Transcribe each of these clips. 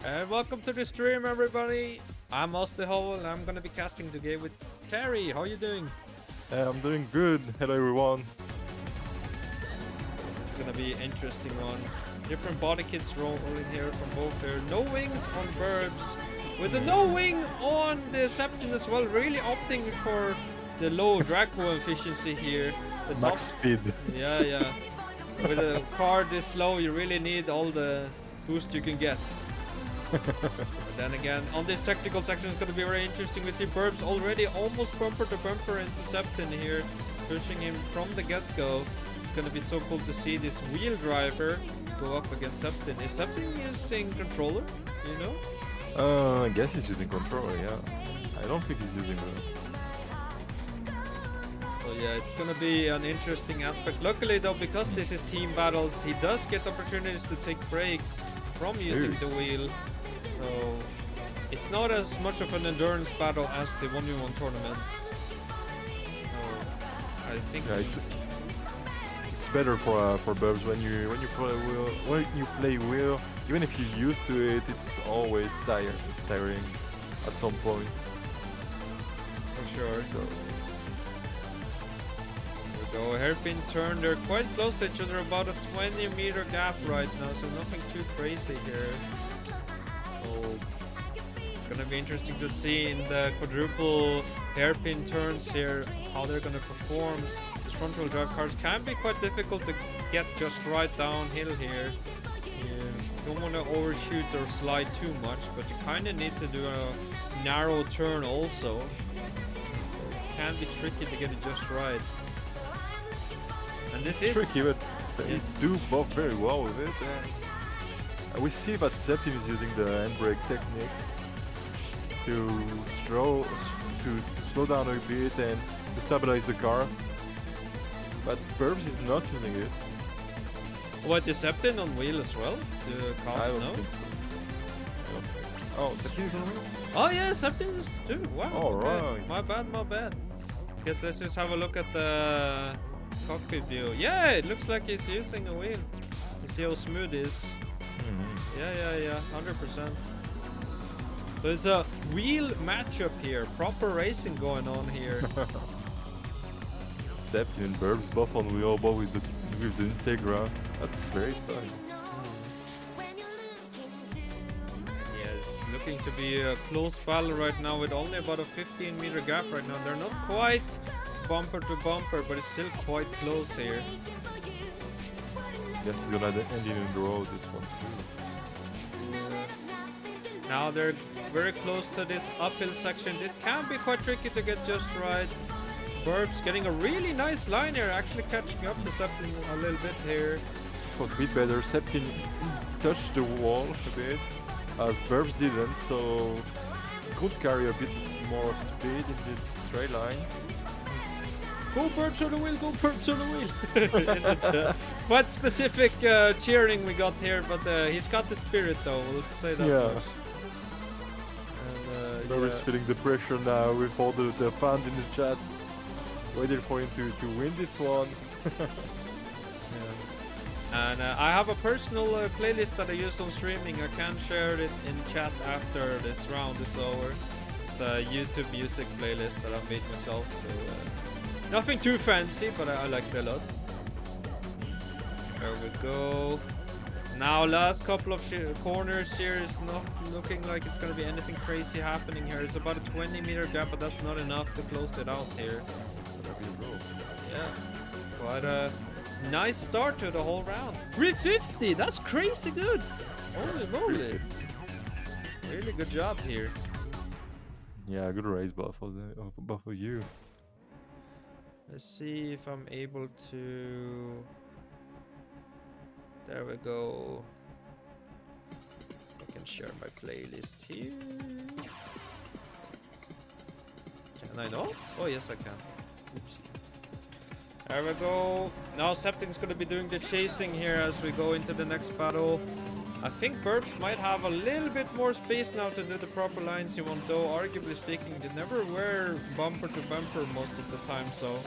And welcome to the stream, everybody. I'm Austin Howell, and I'm gonna be casting the game with Carrie. How are you doing? I'm doing good. Hello, everyone. It's gonna be an interesting one. Different body kits rolling here from both there. No wings on Burbs, with the no wing on the Septon as well. Really opting for the low drag pull efficiency here. The Max speed. Yeah. With a car this slow, you really need all the boost you can get. But then again, on this technical section, it's going to be very interesting. We see Burbs already almost bumper to bumper into Septon here, pushing him from the get-go. It's going to be so cool to see this wheel driver go up against Septon. Is Septon using controller? Do you know? I guess he's using controller, yeah. I don't think he's using the... So yeah, it's going to be an interesting aspect. Luckily though, because this is team battles, he does get opportunities to take breaks from using the wheel. So it's not as much of an endurance battle as the 1v1 tournaments. So I think it's better for Burbs when you play wheel. Even if you're used to it, it's always tiring at some point. For sure. So we go hairpin turn. They're quite close to each other, about a 20-meter gap right now. So nothing too crazy here. It's gonna be interesting to see in the quadruple hairpin turns here how they're gonna perform. These front wheel drive cars can be quite difficult to get just right downhill here. You don't want to overshoot or slide too much, but you kind of need to do a narrow turn also. It can be tricky to get it just right. And this is tricky, but they do both very well with it. We see that Septon is using the handbrake technique to slow down a bit and to stabilize the car, but Burbs is not using it. What, is Septon on wheel as well? The cast, I don't no? think so. Oh, Septon is on wheel? Oh yeah, Septon is too. Wow. Alright. My bad. Guess let's just have a look at the cockpit view. Yeah, it looks like he's using a wheel. You see how smooth it is. Yeah, 100%. So it's a wheel matchup here, proper racing going on here. Septon and Burbs both on wheel, both with the Integra. That's very funny. Yeah, it's looking to be a close battle right now with only about a 15-meter gap right now. They're not quite bumper to bumper, but it's still quite close here. Guess it's gonna end in the road, this one too. Now they're very close to this uphill section. This can be quite tricky to get just right. Burbs getting a really nice line here, actually catching up to Septon a little bit here. It was a bit better. Septon touched the wall a bit, as Burbs didn't, so could carry a bit more speed in the straight line. Go Burbs on the wheel, go Burbs on the wheel. Quite specific cheering we got here, but he's got the spirit though, we'll say that much. Burbs feeling the pressure now with all the fans in the chat, waiting for him to win this one. And I have a personal playlist that I use on streaming. I can share it in chat after this round is over. It's a YouTube music playlist that I've made myself, so nothing too fancy, but I like it a lot. There we go. Now last couple of corners here is not looking like it's going to be anything crazy happening here. It's about a 20-meter gap, but that's not enough to close it out here. Yeah, quite a nice start to the whole round. 350, that's crazy good. Holy moly. Really good job here. Yeah, good race, both of you. Let's see if I'm able to... There we go. I can share my playlist here. Can I not? Oh yes I can. Oops. There we go. Now Septon's gonna be doing the chasing here as we go into the next battle. I think Burbs might have a little bit more space now to do the proper lines he wants, though arguably speaking they never were bumper to bumper most of the time, so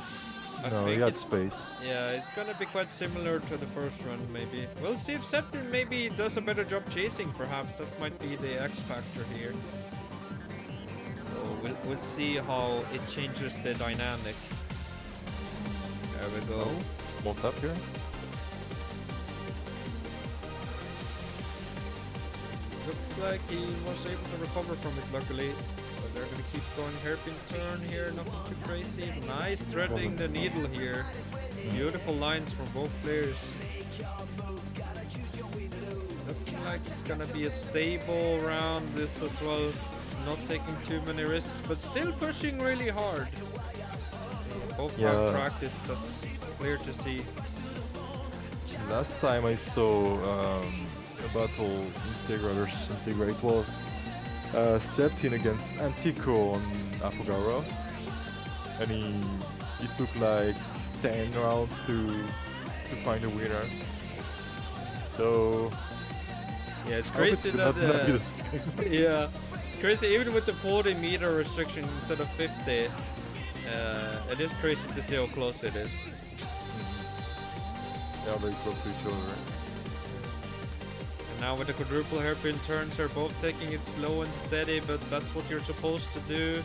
I No, think he had it's, space. yeah, it's gonna be quite similar to the first run, maybe. We'll see if Septim maybe does a better job chasing, perhaps. That might be the X factor here. So we'll see how it changes the dynamic. There we go. Won't up here. Looks like he was able to recover from it, luckily. So they're gonna keep going hairpin turn here, nothing too crazy. Nice threading the needle here. Beautiful lines from both players. Looking like it's gonna be a stable round this as well. Not taking too many risks, but still pushing really hard. Both hard practice, that's clear to see. Last time I saw a battle Integra versus Integra, it was Septin against Antico on Apogaro, and it took like 10 rounds to find a winner. So yeah, it's crazy that yeah, it's crazy even with the 40 meter restriction instead of 50. It is crazy to see how close it is. They are very close to each other. And now with the quadruple hairpin turns, they're both taking it slow and steady, but that's what you're supposed to do.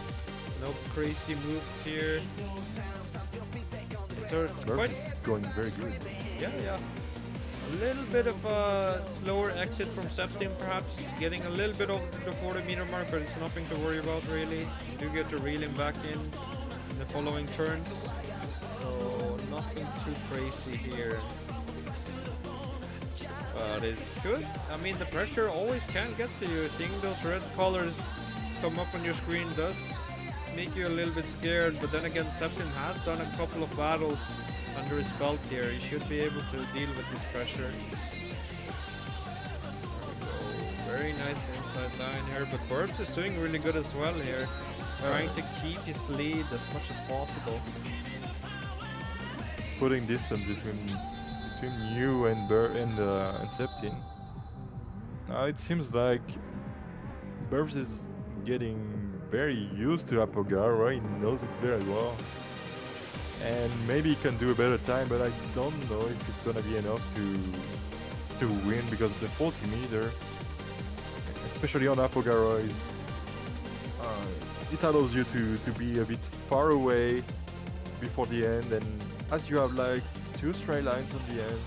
No crazy moves here. It's quite going very good. yeah. A little bit of a slower exit from Septim, perhaps getting a little bit over the 40 meter mark, but it's nothing to worry about really. You do get to reel him back in the following turns, so nothing too crazy here. But it's good. I mean, the pressure always can get to you. Seeing those red colors come up on your screen does make you a little bit scared, but then again, Septim has done a couple of battles under his belt here. He should be able to deal with this pressure. There we go. Very nice inside line here, but Burbs is doing really good as well here. Trying to keep his lead as much as possible. Putting distance between you and Septin. It seems like Burbs is getting very used to Apogaro. He knows it very well. And maybe he can do a better time, but I don't know if it's gonna be enough to win, because the 40 meter, especially on Apogaro, is it allows you to be a bit far away before the end, and as you have like 2 straight lines on the end,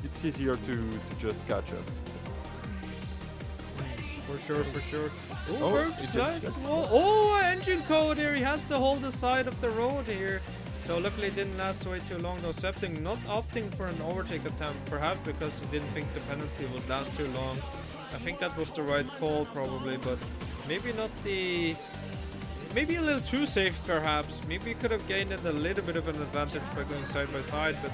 it's easier to just catch up. For sure. Oh, Engine code here. He has to hold the side of the road here. So luckily it didn't last way too long though. Septim not opting for an overtake attempt, perhaps because he didn't think the penalty would last too long. I think that was the right call probably, but maybe not the... Maybe a little too safe perhaps. Maybe he could have gained a little bit of an advantage by going side by side, but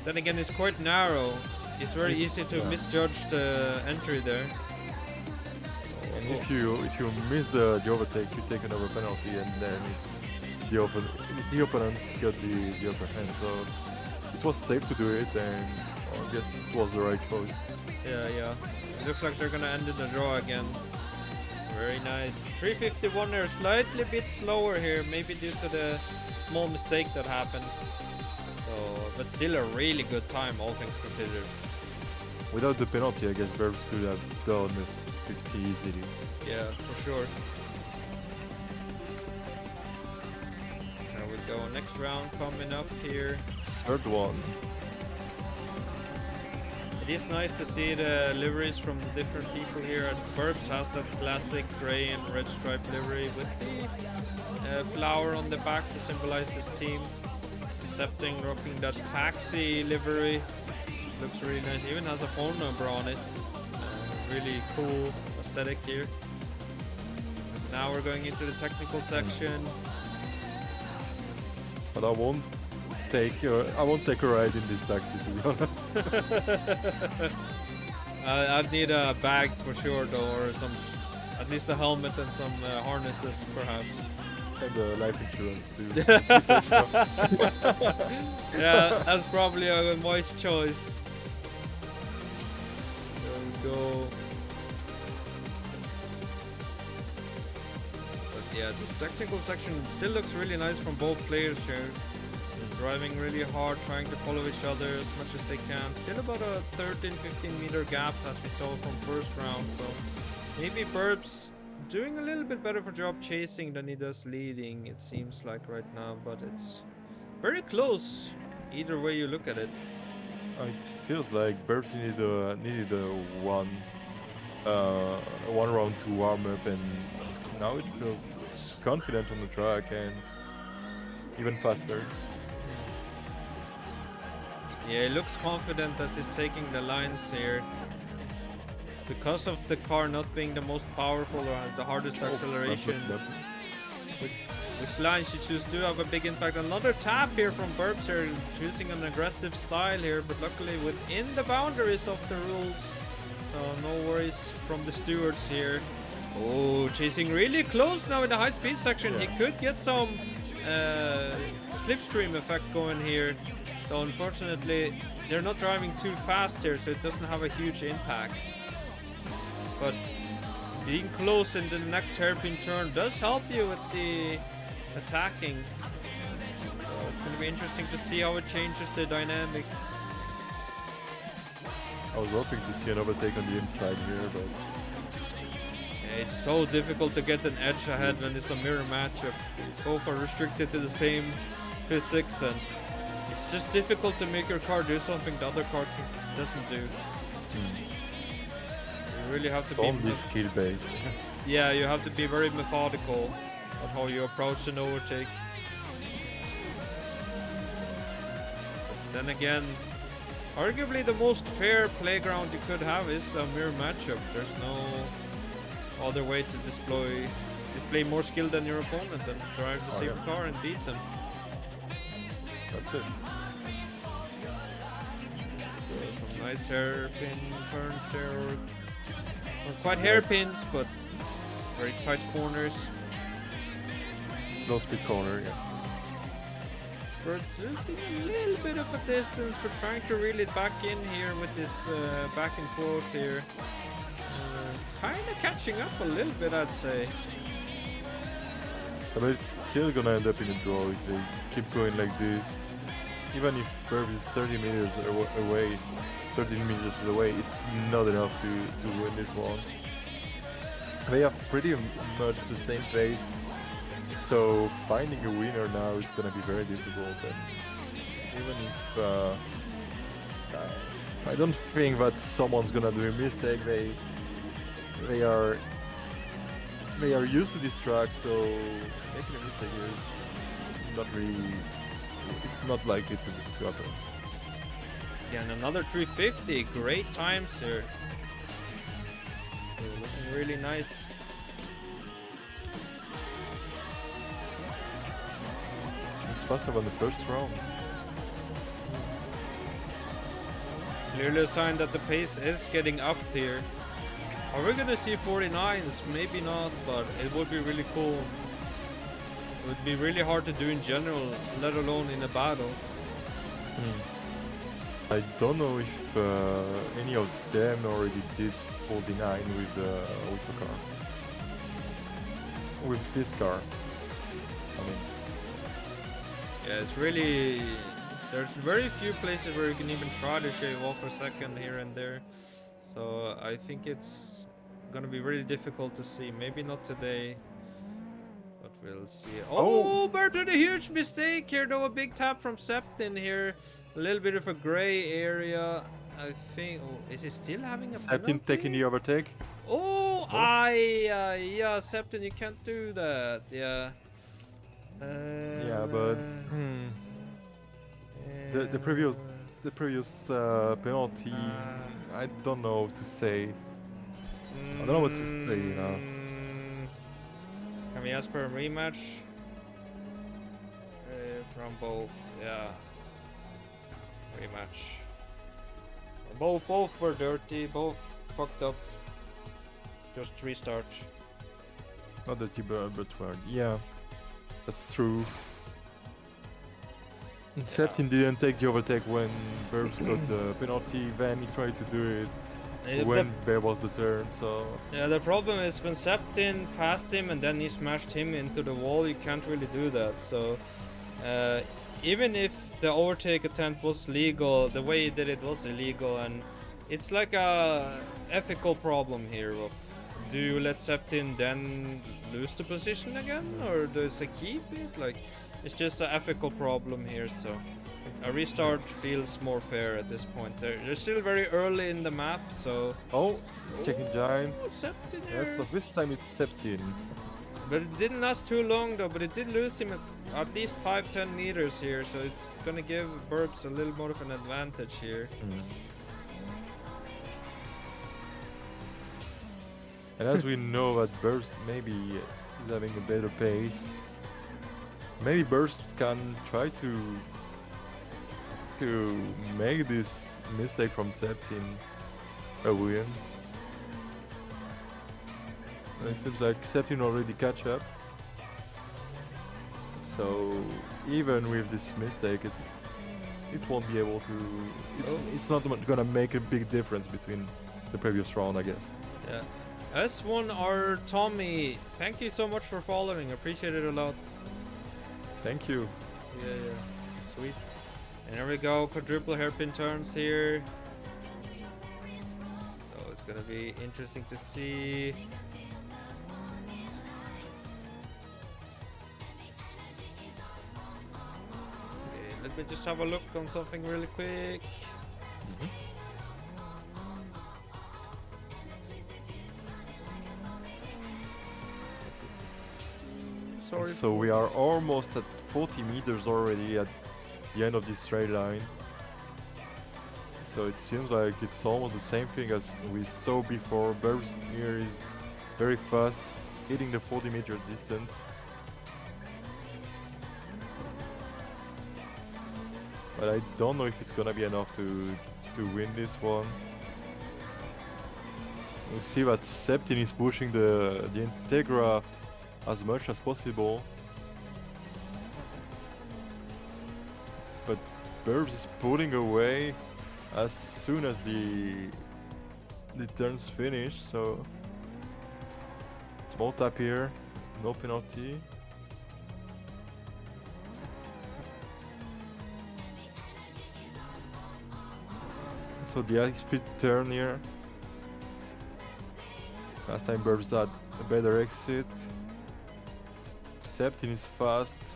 then again it's quite narrow. It's very easy to misjudge the entry there. And if you miss the overtake, you take another penalty, and then it's the opponent got the upper hand. So it was safe to do it, and I guess it was the right choice. Yeah. It looks like they're gonna end in the draw again. Very nice. 351 there, slightly bit slower here, maybe due to the small mistake that happened. So, but still a really good time, all things considered. Without the penalty, I guess Burbs could have done 50 easily. Yeah, for sure. There we go, next round coming up here. Third one. It is nice to see the liveries from the different people here. Burbs has that classic gray and red striped livery with the flower on the back to symbolize his team. Septim rocking that taxi livery. Looks really nice. Even has a phone number on it. Really cool aesthetic here. Now we're going into the technical section. But I won't take a ride in this taxi, to be honest. I'd need a bag for sure though, or at least a helmet and some harnesses perhaps. And life insurance too. Yeah, that's probably a wise choice. There we go. But yeah, this technical section still looks really nice from both players here. driving really hard, trying to follow each other as much as they can. Still about a 13-15 meter gap as we saw from first round, so maybe Burbs doing a little bit better of a job chasing than he does leading, it seems like right now, but it's very close either way you look at it. It feels like Burbs needed a one round to warm up, and now it feels confident on the track and even faster. Yeah, he looks confident as he's taking the lines here. Because of the car not being the most powerful or the hardest acceleration, which lines you choose do have a big impact. Another tap here from Burbs here, choosing an aggressive style here, but luckily within the boundaries of the rules. So no worries from the stewards here. Oh, chasing really close now in the high speed section. He could get some slipstream effect going here. So unfortunately, they're not driving too fast here, so it doesn't have a huge impact. But being close in the next hairpin turn does help you with the attacking. So it's going to be interesting to see how it changes the dynamic. I was hoping to see an overtake on the inside here, but Yeah, it's so difficult to get an edge ahead when it's a mirror matchup. Both are restricted to the same physics, and it's just difficult to make your car do something the other car doesn't do. You really have to be only skill based. Yeah, you have to be very methodical on how you approach an overtake. But then again, arguably the most fair playground you could have is a mirror matchup. There's no other way to display more skill than your opponent and drive the same car and beat them. That's it. Some nice hairpin turns there. Not quite hairpins, but very tight corners. No speed corner, yeah. Bird's losing a little bit of a distance, but trying to reel it back in here with this back and forth here. Kind of catching up a little bit, I'd say. But it's still gonna end up in a draw if they keep going like this. Even if Burb is 30 meters away, 13 meters away, it's not enough to win this one. They have pretty much the same pace, so finding a winner now is gonna be very difficult. And even if I don't think that someone's gonna do a mistake, they are used to this track, so making a mistake here is not really, it's not likely to happen. Yeah, and another 350, great times here. Looking really nice. It's faster than the first round. Clearly a sign that the pace is getting up here. Are we gonna see 49s? Maybe not, but it would be really cool. It would be really hard to do in general, let alone in a battle. I don't know if any of them already did 49 with the car. With this car. I mean. Yeah, it's really... There's very few places where you can even try to shave off a second here and there. So I think it's gonna be really difficult to see. Maybe not today, but we'll see. Oh, Bert did a huge mistake here though. A big tap from Septin here. A little bit of a gray area. I think. Oh, is he still having a penalty? Septin taking the overtake. Oh, yeah, Septin, you can't do that. Yeah. Yeah, but the previous penalty, I don't know what to say. I don't know what to say, you know. Can we ask for a rematch? From both, yeah. Rematch. Both were dirty, both fucked up. Just restart. Not dirty, but were. Yeah, that's true. Septin didn't take the overtake when Burbs got the penalty, then he tried to do it when there was the turn, so... Yeah, the problem is when Septin passed him and then he smashed him into the wall, you can't really do that, so... even if the overtake attempt was legal. The way he did it was illegal, and it's like a ethical problem here. Of, do you let Septin then lose the position again, or does he keep it? Like, it's just an ethical problem here. So a restart feels more fair at this point. They're still very early in the map, so. Oh, kicking giant. Septin Yeah, so this time it's Septin. But it didn't last too long though, but it did lose him at least 5-10 meters here, so it's gonna give Burbs a little more of an advantage here. And as we know that Burst maybe is having a better pace, maybe Burst can try to make this mistake from Septin a win. And it seems like Septin already catch up. So even with this mistake, it won't be able to. It's not gonna make a big difference between the previous round, I guess. Yeah. S1R Tommy, thank you so much for following. Appreciate it a lot. Thank you. Yeah. Sweet. And there we go. Quadruple hairpin turns here. So it's gonna be interesting to see. Let me just have a look on something really quick. Sorry. So we are almost at 40 meters already at the end of this straight line. So it seems like it's almost the same thing as we saw before. Burbs here is very fast, hitting the 40-meter distance. But I don't know if it's gonna be enough to win this one. We see that Septin is pushing the Integra as much as possible. But Burbs is pulling away as soon as the turns finish, so small tap here, no penalty. So the high speed turn here. Last time Burbs had a better exit. Septin is fast.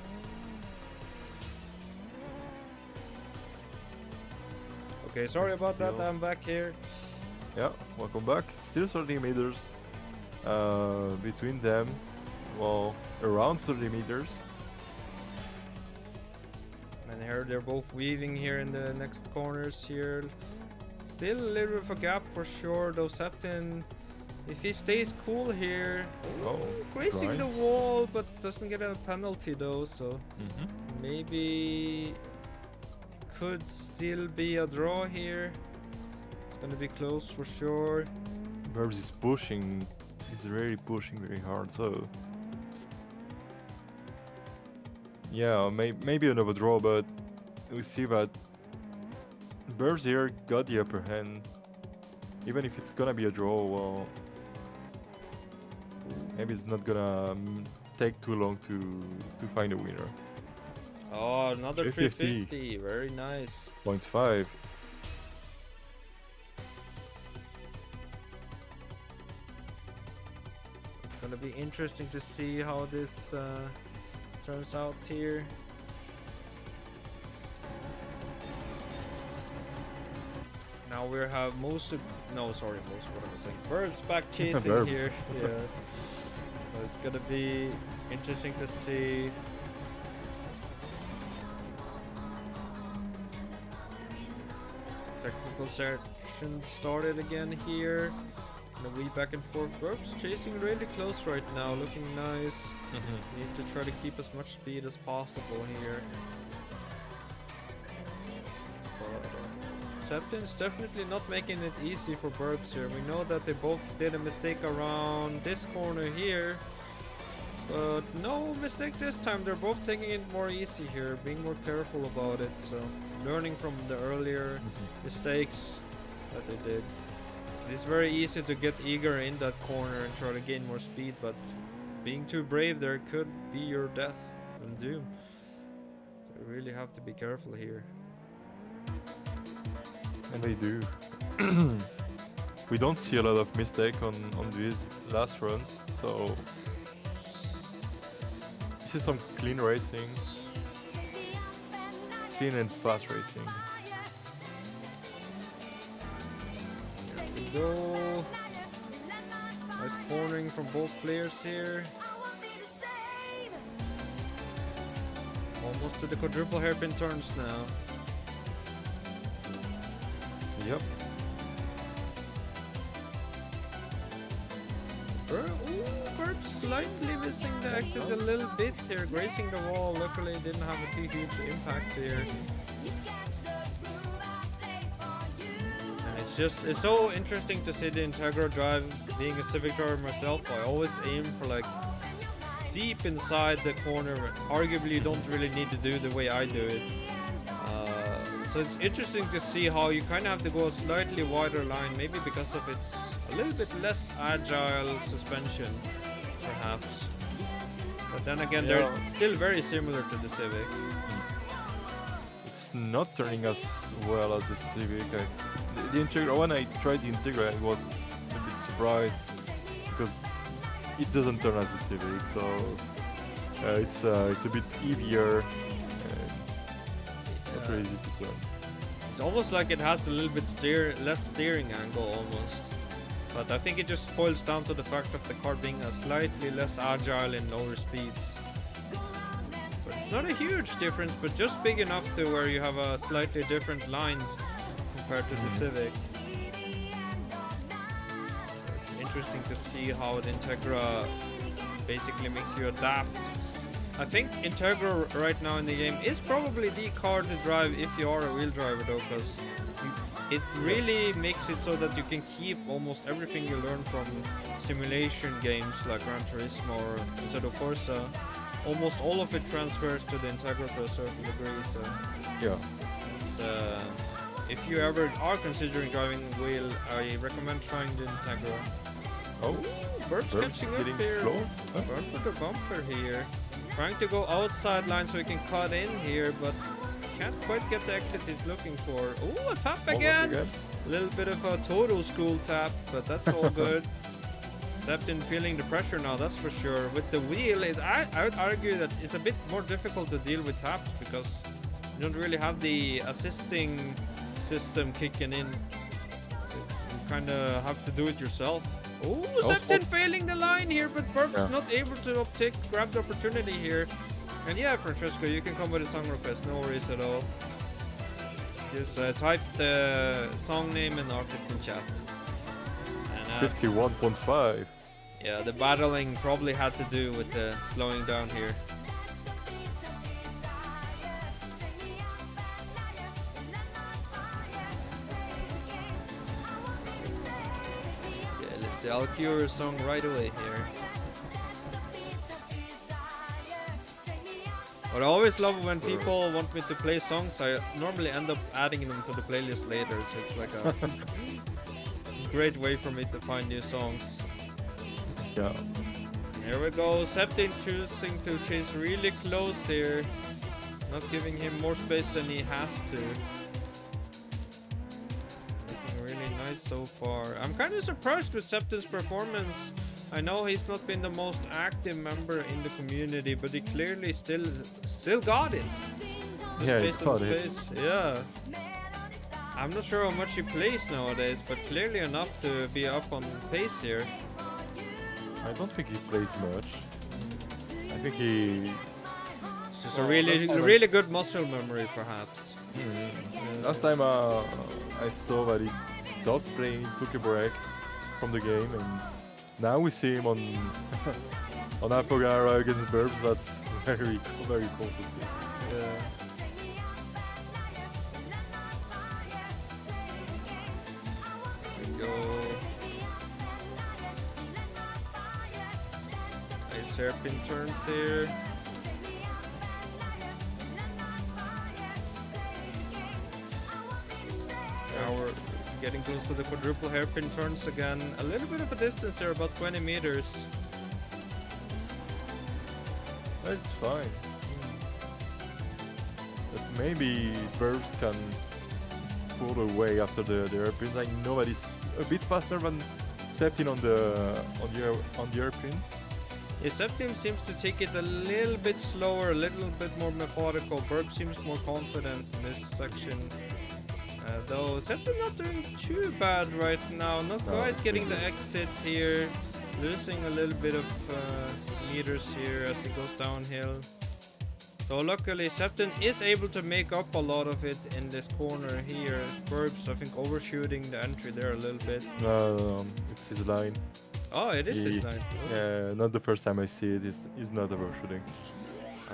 Okay, sorry about that. I'm back here. Yeah, welcome back. Still 30 meters between them. Well, around 30 meters. And here they're both weaving here in the next corners here. Still a little bit of a gap for sure, though Septin, if he stays cool here, grazing the wall, but doesn't get a penalty though, so maybe could still be a draw here. It's gonna be close for sure. Burbs is pushing, he's really pushing very hard, so yeah, maybe another draw, but we see that Burbs here got the upper hand. Even if it's gonna be a draw, well, maybe it's not gonna take too long to find a winner. Oh, another 350. Very nice. 0.5. It's gonna be interesting to see how this turns out here. Now we have what am I saying? Burbs back chasing Burbs. here. Yeah. So it's gonna be interesting to see. Technical section started again here. And a wee back and forth. Burbs chasing really close right now, looking nice. Need to try to keep as much speed as possible here. Septin's definitely not making it easy for Burbs here. We know that they both did a mistake around this corner here. But no mistake this time. They're both taking it more easy here, being more careful about it. So learning from the earlier mistakes that they did. It's very easy to get eager in that corner and try to gain more speed, but being too brave there could be your death and doom. So You really have to be careful here. And they do. We don't see a lot of mistake on these last runs, so this is some clean racing, clean and fast racing. Here we go. Nice cornering from both players here. Almost to the quadruple hairpin turns now. Yep. Bert slightly missing the exit a little bit here, grazing the wall. Luckily, it didn't have a too huge impact here. And it's so interesting to see the Integra drive. Being a Civic driver myself, I always aim for like deep inside the corner. Arguably, you don't really need to do the way I do it. So it's interesting to see how you kind of have to go a slightly wider line, maybe because of its a little bit less agile suspension, perhaps. But then again, they're still very similar to the Civic. It's not turning as well as the Civic. The Integra, when I tried the Integra, I was a bit surprised because it doesn't turn as the Civic, so it's a bit heavier. Not really easy to turn. It's almost like it has a little bit less steering angle almost. But I think it just boils down to the fact of the car being a slightly less agile in lower speeds. But it's not a huge difference, but just big enough to where you have a slightly different lines compared to the Civic. So it's interesting to see how the Integra basically makes you adapt. I think Integra right now in the game is probably the car to drive if you are a wheel driver though, because it really makes it so that you can keep almost everything you learn from simulation games like Gran Turismo or Assetto Corsa. Almost all of it transfers to the Integra to a certain degree, so yeah. It's, if you ever are considering driving a wheel, I recommend trying the Integra. Oh, Bert's catching up here. Bert with a bumper here. Trying to go outside line so he can cut in here, but can't quite get the exit he's looking for. Oh, a tap again! A little bit of a Toto school tap, but that's all good. Septin feeling the pressure now, that's for sure. With the wheel, I would argue that it's a bit more difficult to deal with taps because you don't really have the assisting system kicking in. So you kind of have to do it yourself. Oh, Septin failing the line here, but Burp's not able to grab the opportunity here. And yeah, Francesco, you can come with a song request, no worries at all. Just type the song name and artist in chat. 51.5. Yeah, the battling probably had to do with the slowing down here. Yeah, let's see, I'll cue your song right away here. But I always love when people want me to play songs. I normally end up adding them to the playlist later, so it's like a great way for me to find new songs. Yeah. Here we go, Septin choosing to chase really close here. Not giving him more space than he has to. Looking really nice so far. I'm kind of surprised with Septin's performance. I know he's not been the most active member in the community, but he clearly still got it. Yeah, he got it. Yeah. I'm not sure how much he plays nowadays, but clearly enough to be up on pace here. I don't think he plays much. I think he... It's just a really good muscle memory, perhaps. Last time I saw that he stopped playing, took a break from the game, and now we see him on on Apogara against Burbs. That's very cool to see. Yeah. Nice hairpin turns here. Now we're getting close to the quadruple hairpin turns again. A little bit of a distance here, about 20 meters. That's fine. maybe Burbs can pull away after the airplanes. I know that it's a bit faster than Septin on the airplanes. Yeah, Septim seems to take it a little bit slower, a little bit more methodical. Burp seems more confident in this section. Though Septim not doing too bad right now. Not No, quite it's getting the pretty exit here. Losing a little bit of meters here as he goes downhill. So luckily Septim is able to make up a lot of it in this corner here. Burbs, I think, overshooting the entry there a little bit. No, it's his line. Oh, it is his line. Yeah, not the first time I see it. He's not overshooting.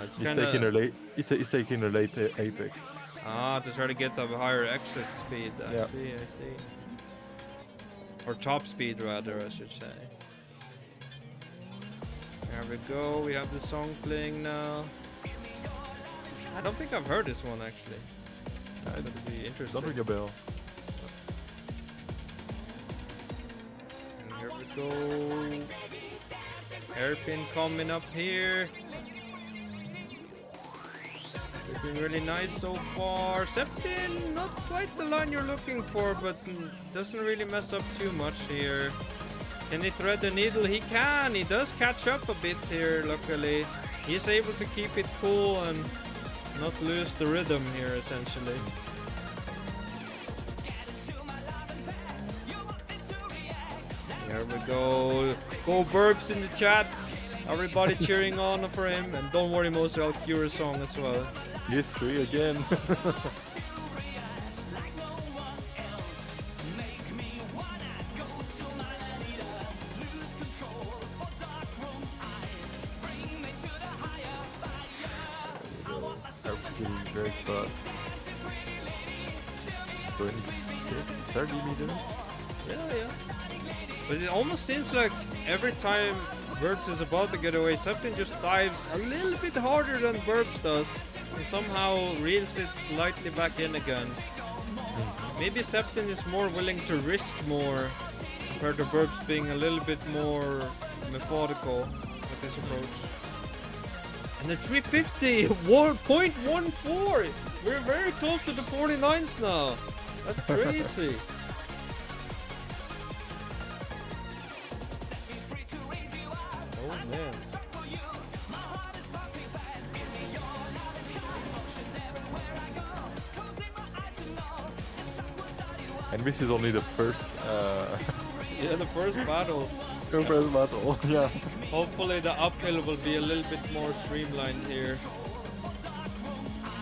It's He's kinda... taking a late. He's taking a late apex. Ah, to try to get a higher exit speed. I Yeah. see. Or top speed, rather, I should say. There we go. We have the song playing now. I don't think I've heard this one actually. That would be interesting. Don't ring a bell. And here we go. Hairpin coming up here. Looking really nice so far. Septin, not quite the line you're looking for, but doesn't really mess up too much here. Can he thread the needle? He can! He does catch up a bit here, luckily. He's able to keep it cool and not lose the rhythm here, essentially. Here we go. Go Burps in the chat. Everybody cheering on for him. And don't worry, Moser, I'll cure a song as well. Yes, 3 again. Getting very fast. 26, 30 meters. Yeah. But it almost seems like every time Burps is about to get away, Septin just dives a little bit harder than Burps does and somehow reels it slightly back in again. Maybe Septin is more willing to risk more compared to Burps being a little bit more methodical with his approach. And the 350, 1.14! We're very close to the 49s now. That's crazy. Oh man. And this is only the first. Yeah, the first battle. First battle. Yeah. Hopefully the uphill will be a little bit more streamlined here.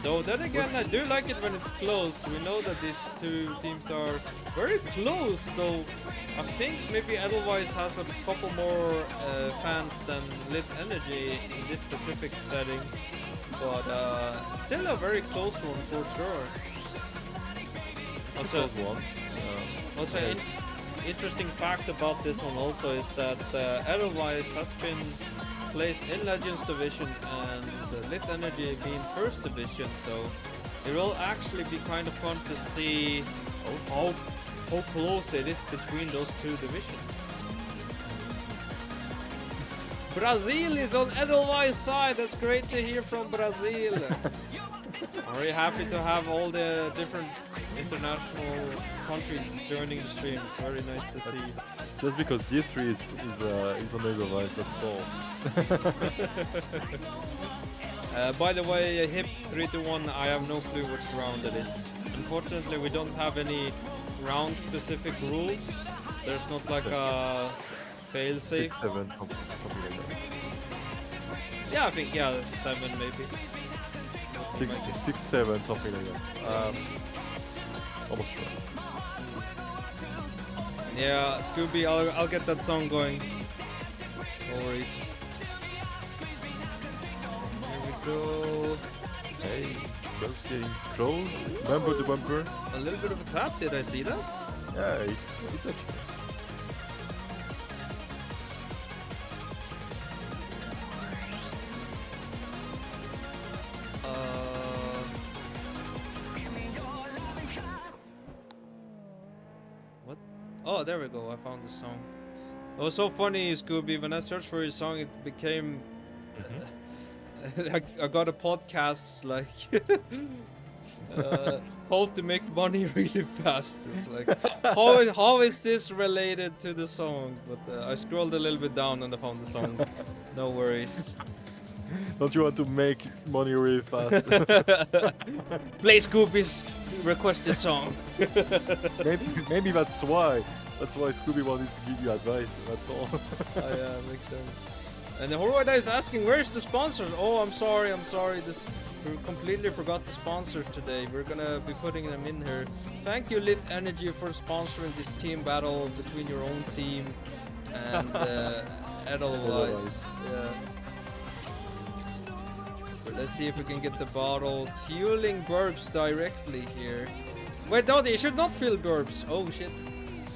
Though then again, I do like it when it's close. We know that these two teams are very close, though I think maybe Edelweiss has a couple more fans than Lit Energy in this specific setting. But still a very close one for sure. It's a close one. Also, interesting fact about this one also is that Edelweiss has been placed in Legends Division and Lit Energy being First Division, so it will actually be kind of fun to see how close it is between those two divisions. Brazil is on Edelweiss side. That's great to hear from Brazil. Very happy to have all the different international countries joining the stream. It's very nice to see. Just because D3 is on Edelweiss, that's all. By the way, HIP 3-1, I have no clue which round it is. Unfortunately, we don't have any round-specific rules. There's not like a fail-safe. 6, 7, something like that. Yeah, I think 7 maybe. 6, 7, something like that. Almost sure. Yeah, Scooby, I'll get that song going. No worries. Here we go. Hey, just getting close. Bumper to bumper. A little bit of a tap, did I see that? Yeah, it's actually. What? Oh, there we go. I found the song. It was so funny, Scooby. When I searched for his song, it became. I got a podcast like How to make money really fast. It's like, how is this related to the song? But I scrolled a little bit down and I found the song. No worries. Don't you want to make money really fast? Play Scooby's requested song. maybe that's why. That's why Scooby wanted to give you advice. That's all. Oh, yeah, makes sense. And the Horwada is asking, where's the sponsor? Oh, I'm sorry. We completely forgot the sponsor today. We're gonna be putting them in here. Thank you, Lit Energy, for sponsoring this team battle between your own team and Edelweiss. Yeah. But let's see if we can get the bottle. Fueling burps directly here. Wait, no, they should not feel burps. Oh, shit.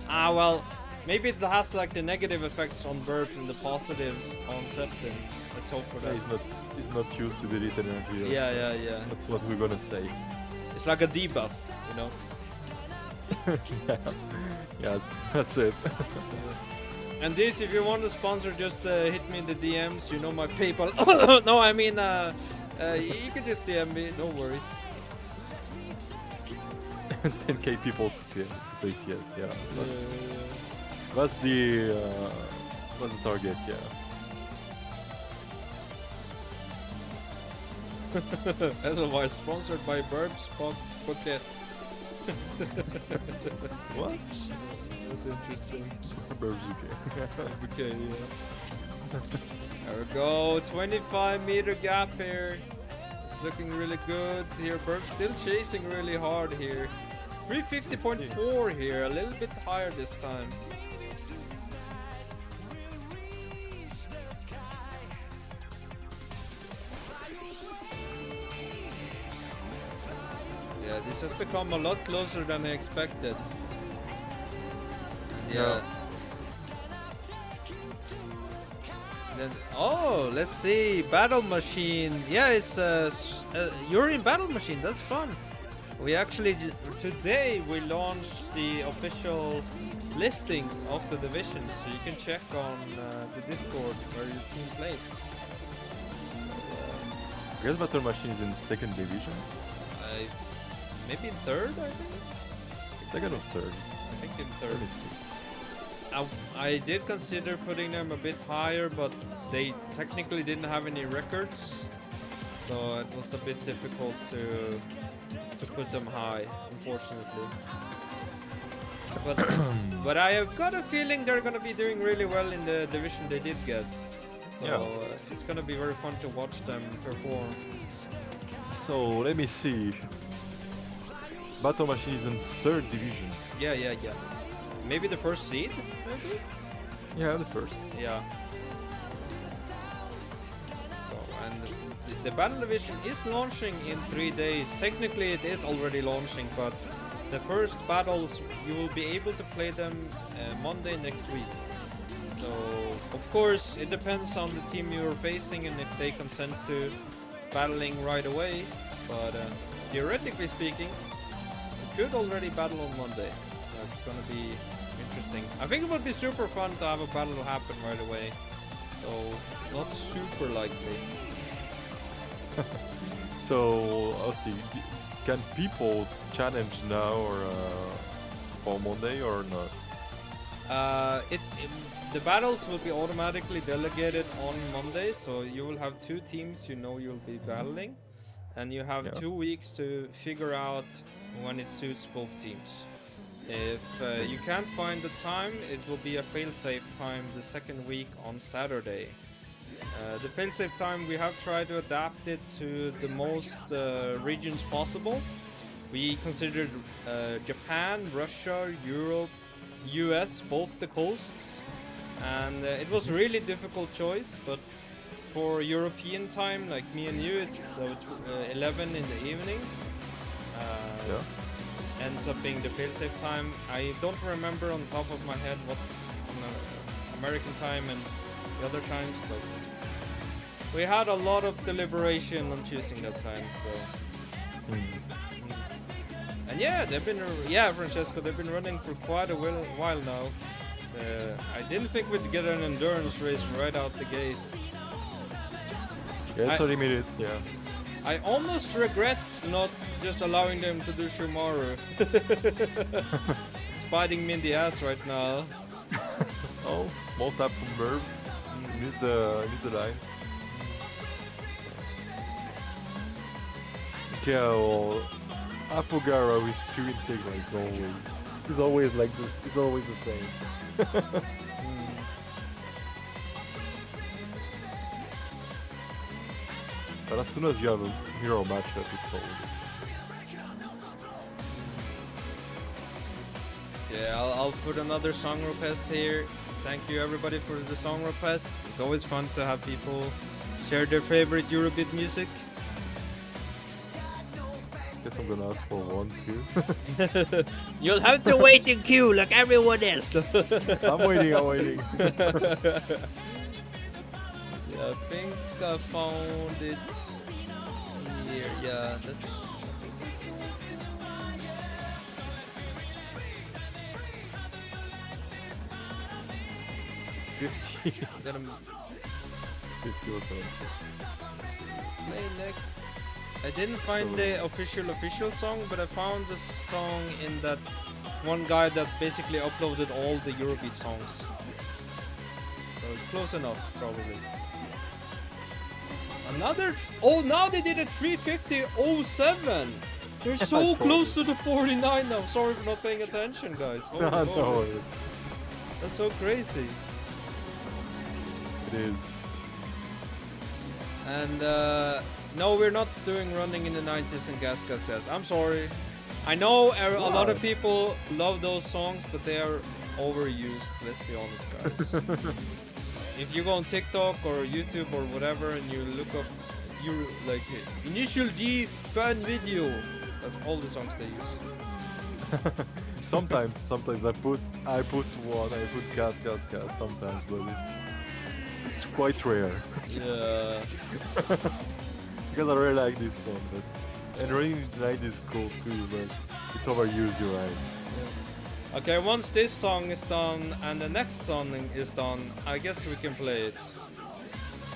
Ah, well, maybe it has like the negative effects on burps and the positives on septin. Let's hope for that. He's not used to the lit energy. Yeah. That's what we're gonna say. It's like a debuff, you know? yeah, that's it. And this, if you want to sponsor, just hit me in the DMs. You know my PayPal. No, I mean, you can just DM me. No worries. 10k people to yes, yeah. That's the target, yeah. Edelweiss sponsored by Burbs Pocket. What? That's interesting. Burbs UK. Okay, yeah. There we go. 25-meter gap here. It's looking really good here. Burbs still chasing really hard here. 350.4 here, a little bit higher this time. Yeah, this has become a lot closer than I expected. Yeah. Then, oh, let's see, Battle Machine. Yeah, it's you're in Battle Machine. That's fun. We actually today we launched the official listings of the divisions, so you can check on the Discord where your team plays. I guess Battle Machine is in second division. Maybe in third, I think. Second or third? I think in third. I did consider putting them a bit higher, but they technically didn't have any records, so it was a bit difficult to put them high, unfortunately. But I have got a feeling they're gonna be doing really well in the division they did get. So it's gonna be very fun to watch them perform. So let me see. Battle Machine is in third division. Yeah. Maybe the first seed, maybe? Yeah, the first. Yeah. So, and the battle division is launching in 3 days. Technically it is already launching, but the first battles, you will be able to play them Monday next week. So, of course, it depends on the team you're facing and if they consent to battling right away. But theoretically speaking, you could already battle on Monday. So it's gonna be interesting. I think it would be super fun to have a battle happen right away. So, not super likely. So, Asti, can people challenge now or for Monday or not? The battles will be automatically delegated on Monday, so you will have 2 teams you know you'll be battling, and you have 2 weeks to figure out when it suits both teams. If you can't find the time, it will be a fail-safe time the second week on Saturday. The fail-safe time, we have tried to adapt it to the most regions possible. We considered Japan, Russia, Europe, US, both the coasts, and it was really difficult choice, but for European time, like me and you, it's 11 in the evening. Ends up being the fail-safe time. I don't remember on top of my head what American time and the other times, but we had a lot of deliberation on choosing that time, so. And yeah, Francesco, they've been running for quite a while now. I didn't think we'd get an endurance race right out the gate. Yeah, 30 minutes, yeah. I almost regret not just allowing them to do Shumaru. It's biting me in the ass right now. Oh, small tap from Burbs. Missed the line. Okay, well, Apogara with 2 Integra is always like this. It's always the same. But as soon as you have a hero matchup, it's always. Yeah, I'll put another song request here. Thank you everybody for the song requests. It's always fun to have people share their favorite Eurobeat music. Guess I'm gonna ask for one too. You'll have to wait in queue like everyone else. I'm waiting. Yeah, I think I found it here. Yeah, that's... 50. Gonna 50 or so. play next. I didn't find the official song, but I found the song in that one guy that basically uploaded all the Eurobeat songs. So it's close enough, probably. Another... Oh, now they did a 350.07! They're so close to the 49 now. Sorry for not paying attention, guys. Holy No, moly. That's so crazy. it is. And no, we're not doing running in the 90s and gas gas gas. I'm sorry. I know a lot of people love those songs, but they are overused. Let's be honest, guys. If you go on TikTok or YouTube or whatever and you look up like Initial D fan video, that's all the songs they use. sometimes I put gas sometimes, but it's quite rare. Yeah. Because I really like this song, and running in the night is cool too, but it's overused, you're right. Okay, once this song is done and the next song is done, I guess we can play it.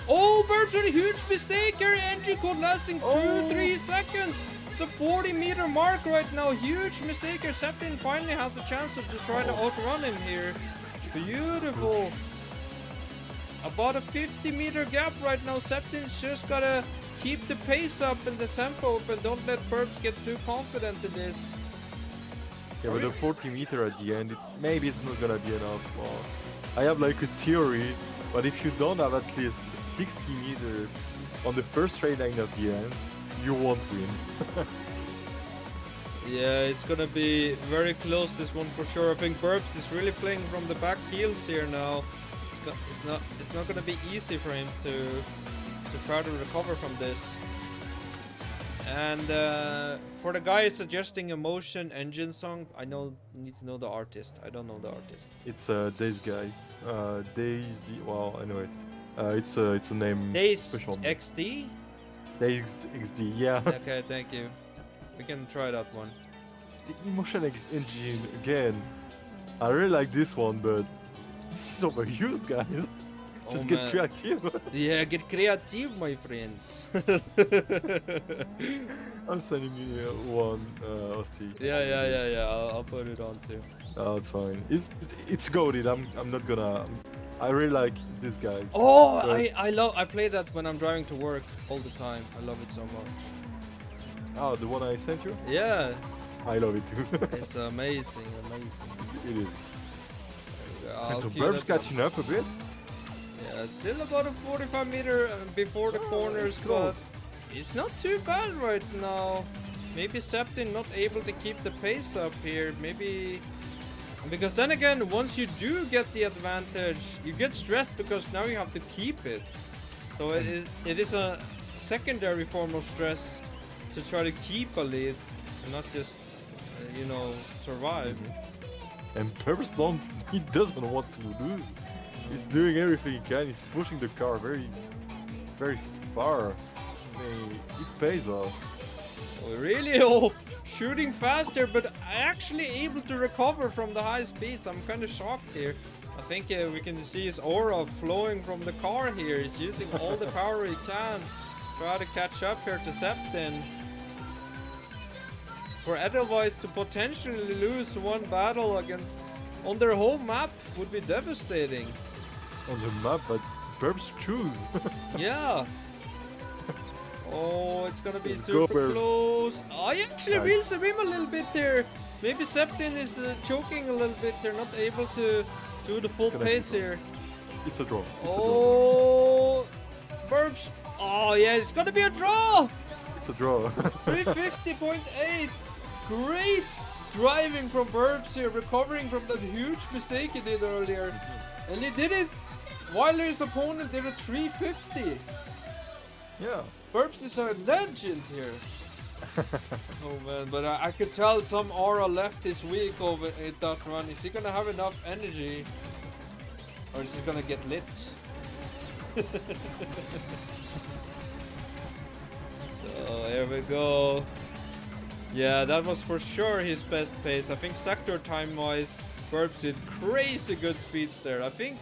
Oh, Birds with a huge mistake here! Entry code lasting 2-3 seconds! It's a 40-meter mark right now. Huge mistake here. Septin finally has a chance to try to outrun him here. Beautiful. About a 50-meter gap right now. Septin's just gotta keep the pace up and the tempo up and don't let Burbs get too confident in this. Yeah, but the 40-meter at the end, maybe it's not gonna be enough. I have like a theory, but if you don't have at least 60 meters on the first straight line at the end, you won't win. Yeah, it's gonna be very close, this one for sure. I think Burbs is really playing from the back heels here now. It's not gonna be easy for him to try to recover from this. And for the guy suggesting a motion engine song, I need to know the artist. I don't know the artist. It's Days guy. Daisy. Well, anyway, it's a name. Days special. XD. Days XD. Yeah. Okay, thank you. We can try that one. The emotion engine again. I really like this one, but this is overused, guys. Just get creative. Yeah, get creative, my friends. I'm sending you one, Osti. Yeah. I'll put it on too. Oh, it's fine. It's goated. I'm not gonna. I really like this guy. Oh, I play that when I'm driving to work all the time. I love it so much. Oh, the one I sent you? Yeah. I love it too. It's amazing. It is. I'll So keep Burbs that catching up a bit. Yeah, still about a 45-meter before the corners, but it's not too bad right now. Maybe Septin not able to keep the pace up here. Maybe because then again, once you do get the advantage, you get stressed because now you have to keep it. So it is a secondary form of stress to try to keep a lead and not just survive. And Burbs he doesn't want to lose. He's doing everything he can. He's pushing the car very, very far. It pays off. Oh, really? Oh, shooting faster, but actually able to recover from the high speeds. I'm kind of shocked here. I think we can see his aura flowing from the car here. He's using all the power he can. try to catch up here to Septin. For Edelweiss to potentially lose one battle against on their home map would be devastating. On the map, but Burbs choose. Yeah. Oh, it's gonna be Let's go, super Burbs. close. I actually Nice. reels him a little bit there. Maybe Septin is choking a little bit. They're not able to do the full Gonna pace be here. It's a draw. Oh, Burbs. Oh yeah, it's gonna be a draw. It's a draw. 350.8. Great driving from Burbs here, recovering from that huge mistake he did earlier. And he did it while his opponent did a 350. Yeah. Burbs is a legend here. Oh man, but I could tell some aura left this week over at that run. Is he gonna have enough energy? Or is he gonna get lit? So here we go. Yeah, that was for sure his best pace. I think sector time wise, Burbs did crazy good speeds there. I think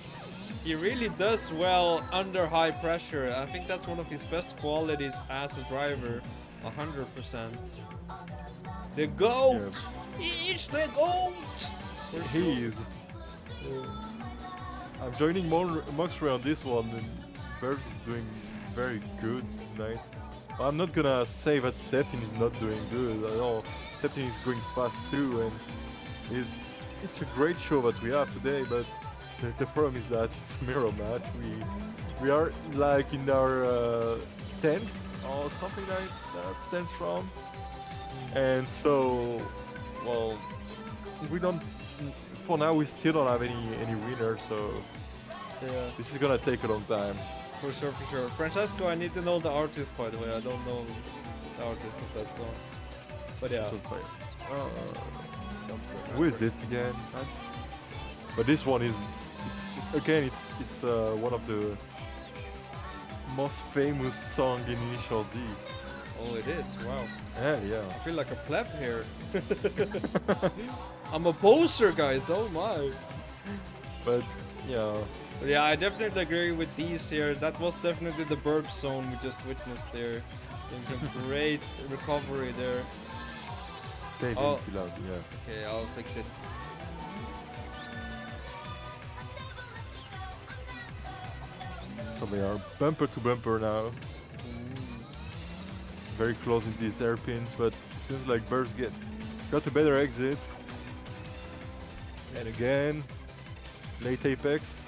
he really does well under high pressure. I think that's one of his best qualities as a driver. 100%. The GOAT! He's the GOAT! He is. I'm joining Moxray on this one, and Burbs is doing very good tonight. I'm not gonna say that Septin is not doing good at all. Septin is going fast too, and it's a great show that we have today, but the problem is that it's a mirror match. We are like in our 10th or something like that, 10th round, and so, well, we don't. For now, we still don't have any winner, so Yeah, this is gonna take a long time. for sure, for sure. Francesco, I need to know the artist, by the way. I don't know the artist of that song. But yeah. Who is it again? But this one is again. It's one of the most famous song in Initial D. Oh, it is. Wow. Yeah. I feel like a pleb here. I'm a poser, guys. Oh my. But yeah, But yeah, I definitely agree with these here. That was definitely the burp zone we just witnessed there. Doing some great recovery there. they Oh. didn't loud. Yeah. Okay, I'll fix it. So they are bumper to bumper now. Very close in these airpins, but it seems like Burst got a better exit. And again, late apex.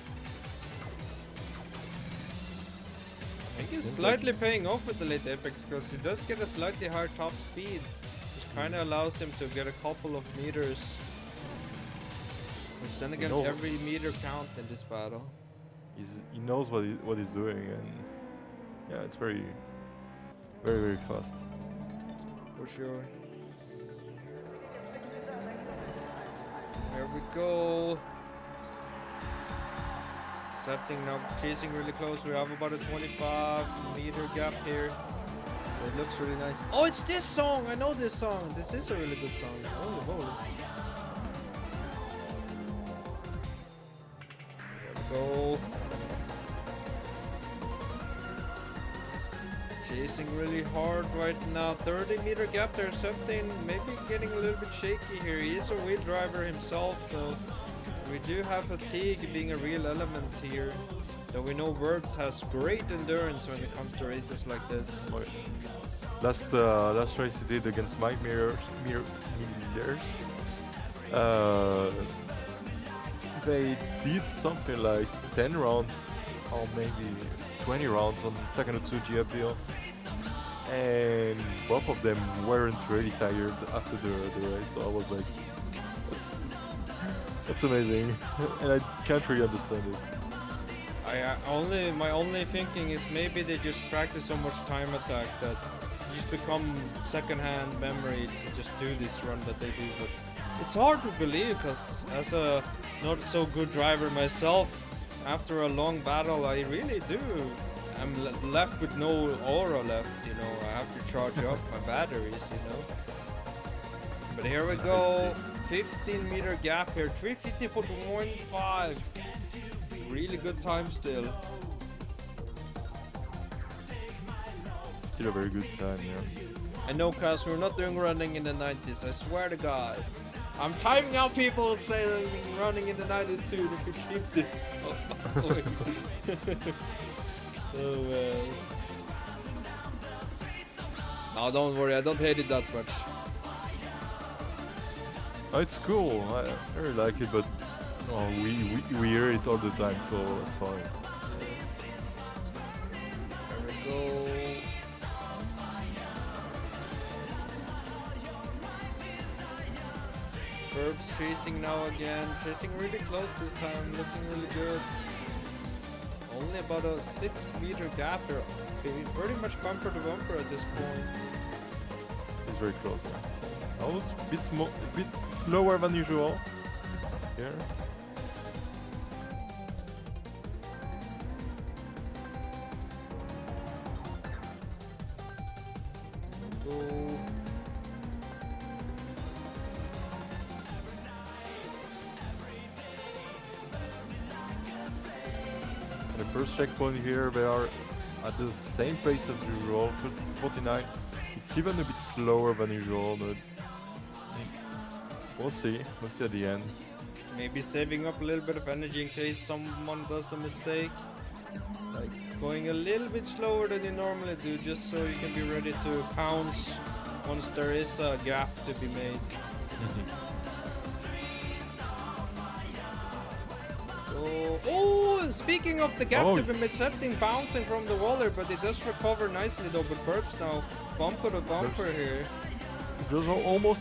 I think it's slightly paying off with the late apex because he does get a slightly higher top speed, which kind of allows him to get a couple of meters. Which then again, No. every meter count in this battle. He knows what he's doing, and yeah, it's very fast. For sure. There we go. Setting now, chasing really close. We have about a 25-meter gap here. It looks really nice. Oh, it's this song! I know this song. This is a really good song. Holy moly. There we go. Chasing really hard right now. 30-meter gap there. Something maybe getting a little bit shaky here. He is a wheel driver himself, so we do have fatigue being a real element here. Though we know Verbs has great endurance when it comes to races like this. Last race he did against Mike Millers, they did something like 10 rounds or maybe 20 rounds on second or 2G uphill, and both of them weren't really tired after the race. So I was like, that's amazing, and I can't really understand it. My only thinking is maybe they just practice so much time attack that you just become second-hand memory to just do this run that they do. But it's hard to believe because as a not so good driver myself, after a long battle, I really do. I'm left with no aura left, you know. I have to charge up my batteries, you know. But here we go. 15-meter gap here. 350.15. Really good time still. still a very good time, yeah. I know, cause we're not doing running in the 90s. I swear to God. I'm timing out people saying running in the 90s soon if you keep this. Oh well. No, don't worry. I don't hate it that much. Oh, it's cool. I really like it, but we hear it all the time, so that's fine. There we go. Burbs chasing now again. Chasing really close this time. Looking really good. Only about a 6-meter gap. They're pretty much bumper to bumper at this point. It's very close, yeah. I was a bit slower than usual here. Go. The first checkpoint here, they are at the same pace as usual, 49. It's even a bit slower than usual, but we'll see. We'll see at the end. Maybe saving up a little bit of energy in case someone does a mistake. Like going a little bit slower than you normally do, just so you can be ready to pounce once there is a gap to be made. Oh, speaking of the gap to be made, something bouncing from the waller, but it does recover nicely though. But Burbs now bumper to bumper here. Just almost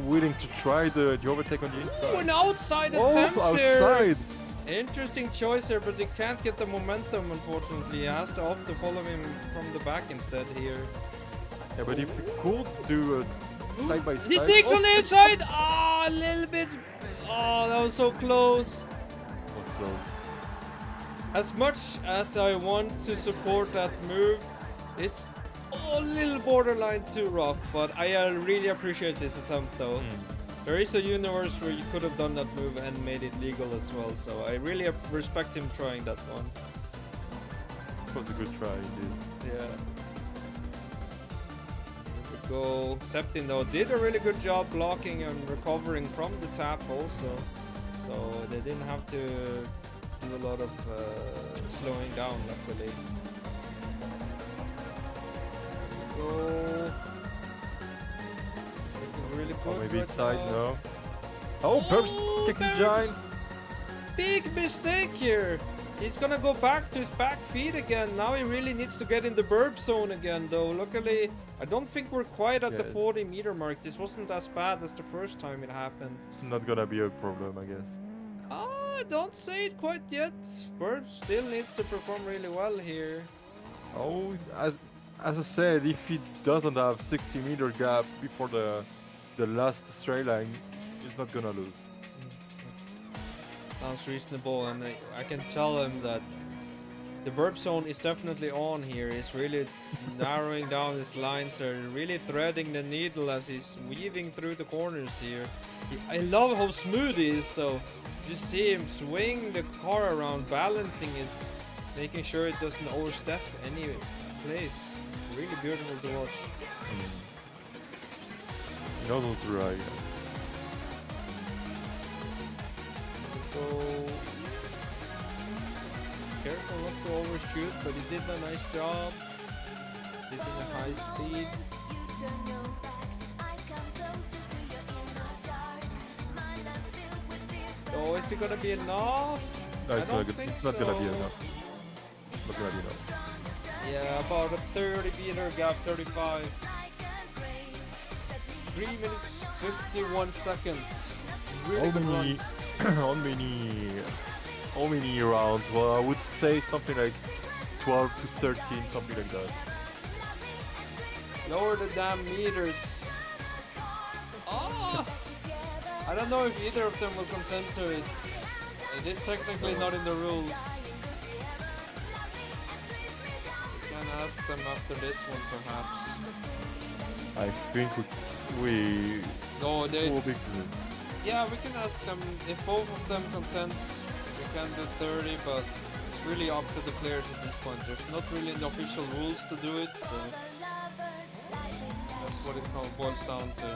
willing to try the overtake on the inside. Oh, an outside attempt outside! There. Interesting choice here, but he can't get the momentum unfortunately. He has to opt to follow him from the back instead here. Yeah, but if we could do a side by side. He sneaks on the inside! Ah, a little bit. Oh, that was so close. As much as I want to support that move, it's a little borderline too rough, but I really appreciate this attempt though. There is a universe where you could have done that move and made it legal as well, so I really respect him trying that one. It was a good try, indeed. Yeah. Here we go. Septin though did a really good job blocking and recovering from the tap also. So they didn't have to do a lot of slowing down, luckily. Go. Looking really good. Maybe right inside, now. no. Oh, Burbs kicking giant. Big mistake here. He's gonna go back to his back feet again. Now he really needs to get in the burp zone again though. Luckily, I don't think we're quite at the 40-meter mark. This wasn't as bad as the first time it happened. Not gonna be a problem, I guess. Ah, don't say it quite yet. Burp still needs to perform really well here. Oh, as I said, if he doesn't have 60-meter gap before the last straight line, he's not gonna lose. Sounds reasonable, and I can tell him that the burp zone is definitely on here. He's really narrowing down his lines here, really threading the needle as he's weaving through the corners here. I love how smooth he is though. Just see him swing the car around, balancing it, making sure it doesn't overstep any place. Really beautiful to watch. He knows how to ride. So careful not to overshoot, but he did a nice job. Did it at high speed. Oh, is it gonna be enough? No, it's not gonna be so. enough. It's not gonna be enough. Yeah, about a 30-meter gap, 35. 3 minutes, 51 seconds. Really good run. How many rounds? Well, I would say something like 12 to 13, something like that. Lower the damn meters. Oh! I don't know if either of them will consent to it. It is technically not in the rules. We can ask them after this one, perhaps. I think we No, they. will be good. Yeah, we can ask them if both of them consents. We can do 30, but it's really up to the players at this point. There's not really the official rules to do it, so That's what it boils down to.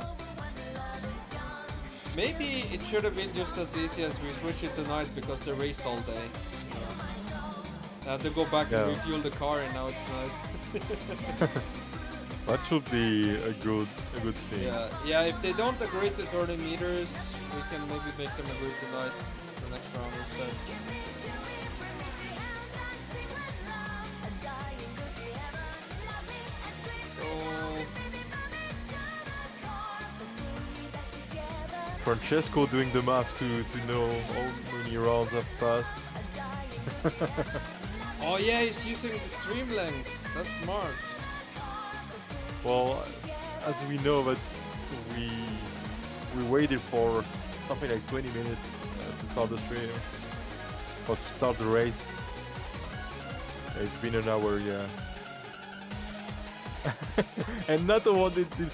Maybe it should have been just as easy as we switch it tonight because they raced all day. I had to go back and refuel the car, and now it's night. That should be a good thing. Yeah. If they don't agree to 30 meters, we can maybe make them agree tonight the next round instead. Francesco doing the math to know how many rounds have passed. Oh yeah, he's using the stream length. That's smart. Well, as we know that we waited for something like 20 minutes to start the stream or to start the race. It's been an hour, yeah. And Nato wanted to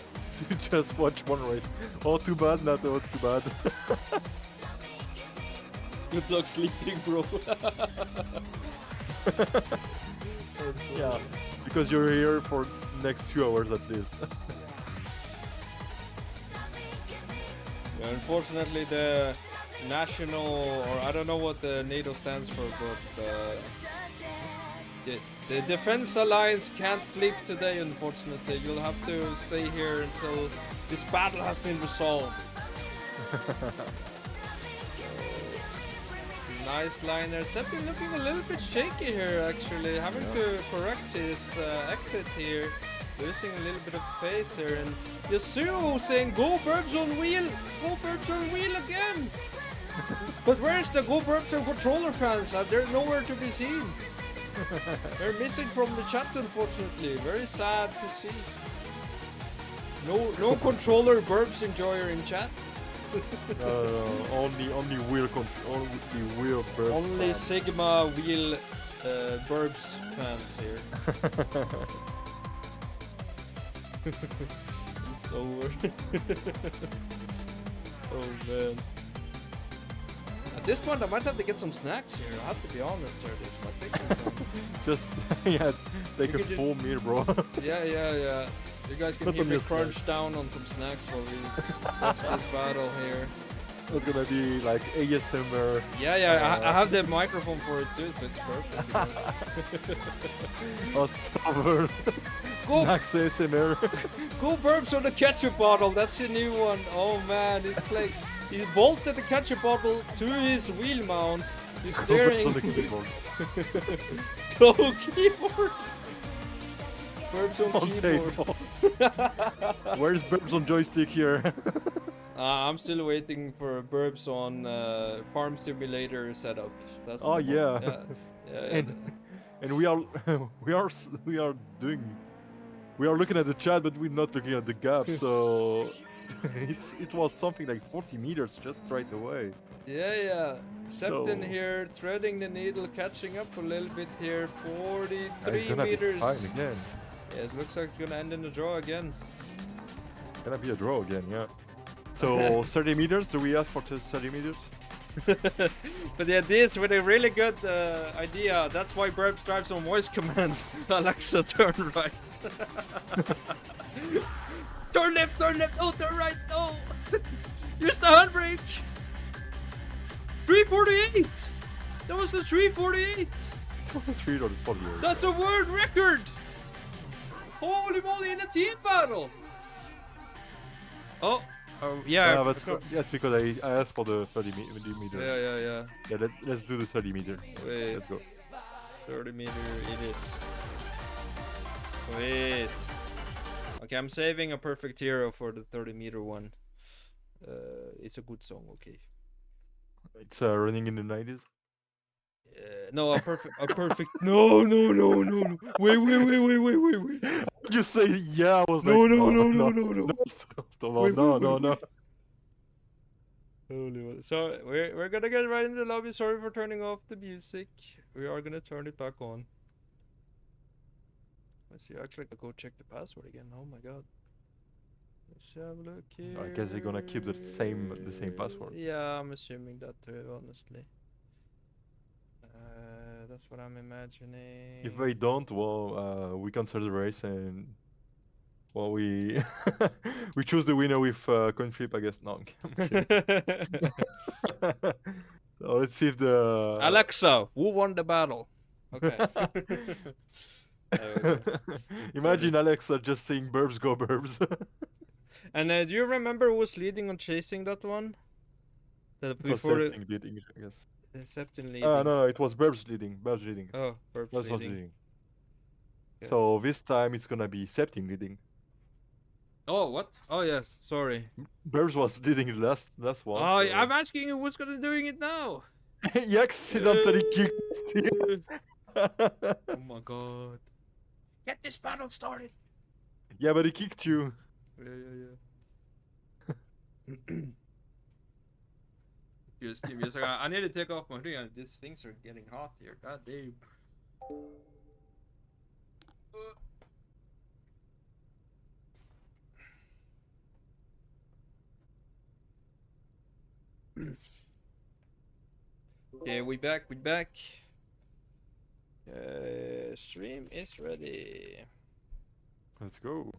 just watch one race. Oh, too bad, Nato, too bad. Good luck sleeping, bro. Yeah, because you're here for the next 2 hours at least. Yeah, unfortunately, the national, or I don't know what the NATO stands for, but the Defense Alliance can't sleep today, unfortunately. You'll have to stay here until this battle has been resolved. Nice liner. Seppi looking a little bit shaky here, actually. Having to correct his exit here. Losing a little bit of pace here. And Yasuo saying, go Burbs on wheel! Go Burbs on wheel again! But where's the Go Burbs on controller fans? They're nowhere to be seen. They're missing from the chat, unfortunately. Very sad to see. No controller Burbs enjoyer in chat. Only wheel Burbs. Only fans. Sigma wheel Burbs fans here. It's over. Oh man. At this point I might have to get some snacks here. I have to be honest here. This might take some time. Just take a full meal, bro. Yeah. You guys can hear me crunch down on some snacks while we watch this battle here. It's gonna be like ASMR. Yeah, I have the microphone for it too, so it's perfect. October. Snacks ASMR. Go Burbs on the ketchup bottle. That's a new one. Oh man, he bolted the ketchup bottle to his wheel mount. He's staring. On the keyboard. Go keyboard. Burbs on keyboard. Where's Burbs on joystick here? I'm still waiting for Burbs on Farm Simulator setup. That's Oh yeah. Yeah. And we are looking at the chat, but we're not looking at the gap. So it was something like 40 meters just right away. Yeah. Septon here, threading the needle, catching up a little bit here. 43 it's gonna meters. be fine again. Yeah, it looks like it's gonna end in a draw again. It's gonna be a draw again, yeah. So 30 meters, do we ask for 30 meters? But yeah, this with a really good idea. That's why Burbs drives on voice command. Alexa, turn right. Turn left, oh, turn right, no. Use the handbrake. 348. That was a 348. It was 348. That's a world record. Holy moly, in a team battle. Oh, yeah. That's because I asked for the 30 meters. Yeah. Yeah, let's do the 30 meter. Wait. Let's go. 30 meter it is. Wait. Okay, I'm saving a perfect hero for the 30 meter one. It's a good song, okay. It's running in the 90s. No, a perfect. No. Wait. You say yeah? I was No. No. Stop. No. Holy. So we're gonna get right in the lobby. Sorry for turning off the music. We are gonna turn it back on. Let's see. Actually, I go check the password again. Oh my god. Let's have a look here. I guess they're gonna keep the same password. Yeah, I'm assuming that too, honestly. That's what I'm imagining. If they don't, well, we cancel the race and Well, we we choose the winner with coin flip, I guess. No, I'm kidding. So let's see if the Alexa, who won the battle? Okay. There we go. Imagine Alexa just saying "Burbs go Burbs." And do you remember who was leading on chasing that one? That It was before the Septing leading, I guess. Septon No, leading. no, it was Burbs leading. Burbs leading. Oh, Burps Burbs was leading. leading. Okay. So this time it's gonna be Septing leading. Oh, what? Oh, yes. Sorry. Burbs was leading the last one. Oh, So. I'm asking you who's gonna doing it now. You accidentally kicked Steve. Oh my god. Get this battle started. Yeah, but he kicked you. Yeah. Just give me a second. I need to take off my hoodie. These things are getting hot here. God damn. Yeah, we back. Stream is ready. Let's go.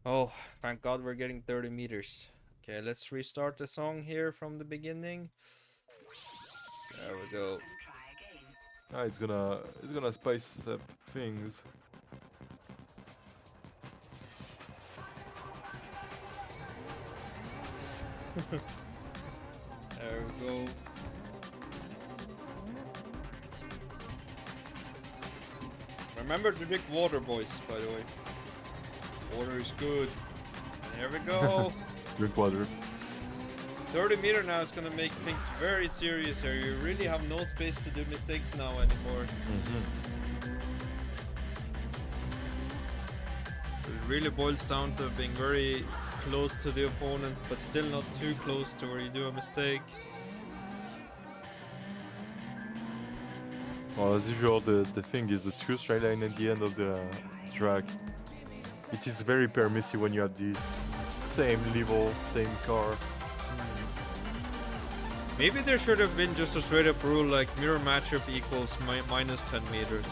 Oh, thank God we're getting 30 meters. Okay, let's restart the song here from the beginning. There we go. Ah, it's gonna spice up things. There we go. Remember to drink water, boys, by the way. Water is good. And here we go. Drink water. 30 meter now is gonna make things very serious here. You really have no space to do mistakes now anymore. It really boils down to being very close to the opponent, but still not too close to where you do a mistake. Well, as usual, the thing is the two straight line at the end of the track. It is very permissive when you have this same level, same car. Maybe there should have been just a straight up rule like mirror matchup equals minus 10 meters.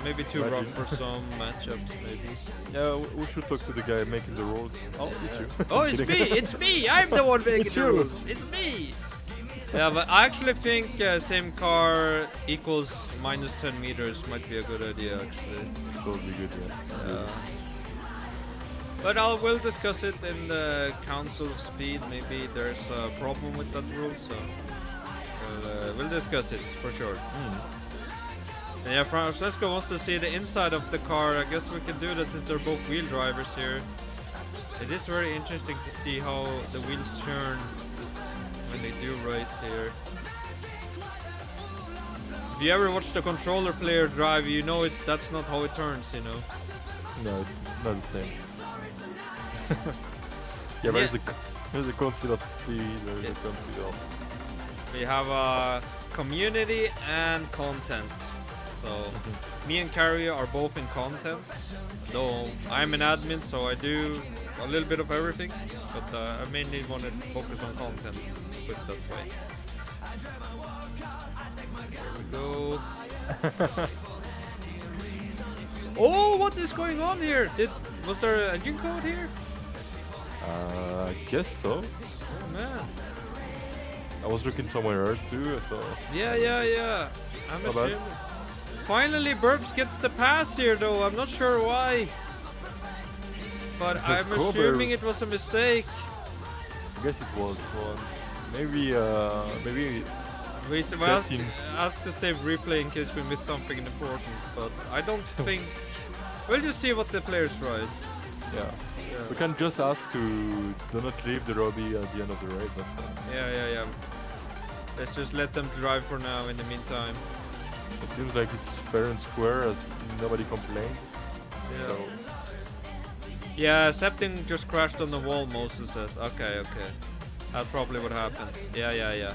Maybe too rough for some matchups, maybe. Yeah, we should talk to the guy making the rules. Oh, it's you. Oh, it's me! It's me! I'm the one making It's the you. rules! It's me! Yeah, but I actually think same car equals minus 10 meters might be a good idea, actually. That would be good, yeah. But we'll discuss it in the Council of Speed. Maybe there's a problem with that rule, so we'll discuss it for sure. And yeah, Francesco wants to see the inside of the car. I guess we can do that since they're both wheel drivers here. It is very interesting to see how the wheels turn when they do race here. If you ever watch the controller player drive, you know that's not how it turns, you know. No, it's not the same. Yeah, there's a concept of speed, there's a concept of... We have a community and content. So me and Carrie are both in content. Though I'm an admin, so I do a little bit of everything. But I mainly want to focus on content. Put it that way. There we go. Oh, what is going on here? Was there an engine code here? I guess so. Oh man. I was looking somewhere else too, so... Yeah. I'm How about? ashamed. Finally, Burbs gets the pass here, though. I'm not sure why. But I'm assuming it was a mistake. I guess it was one. Maybe We ask to save replay in case we miss something important, but I don't think... We'll just see what the players ride. Yeah. We can just ask to do not leave the lobby at the end of the race, that's fine. Yeah. Let's just let them drive for now in the meantime. It seems like it's fair and square as nobody complained. Yeah. So Yeah, Septin just crashed on the wall, Moses says. Okay. That's probably what happened. Yeah.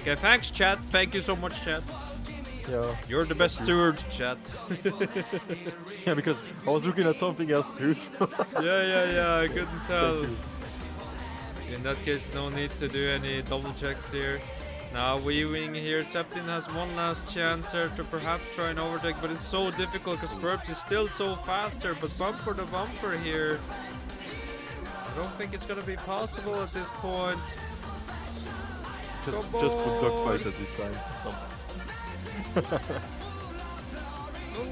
Okay, thanks, chat. Thank you so much, chat. yeah. You're the best steward, chat. Yeah, because I was looking at something else too. So Yeah, I couldn't tell. Thank you. In that case, no need to do any double checks here. Now weaving here, Septin has one last chance here to perhaps try an overtake, but it's so difficult because Burbs is still so faster, but bumper to bumper here. I don't think it's gonna be possible at this point. Just put dogfight at this time.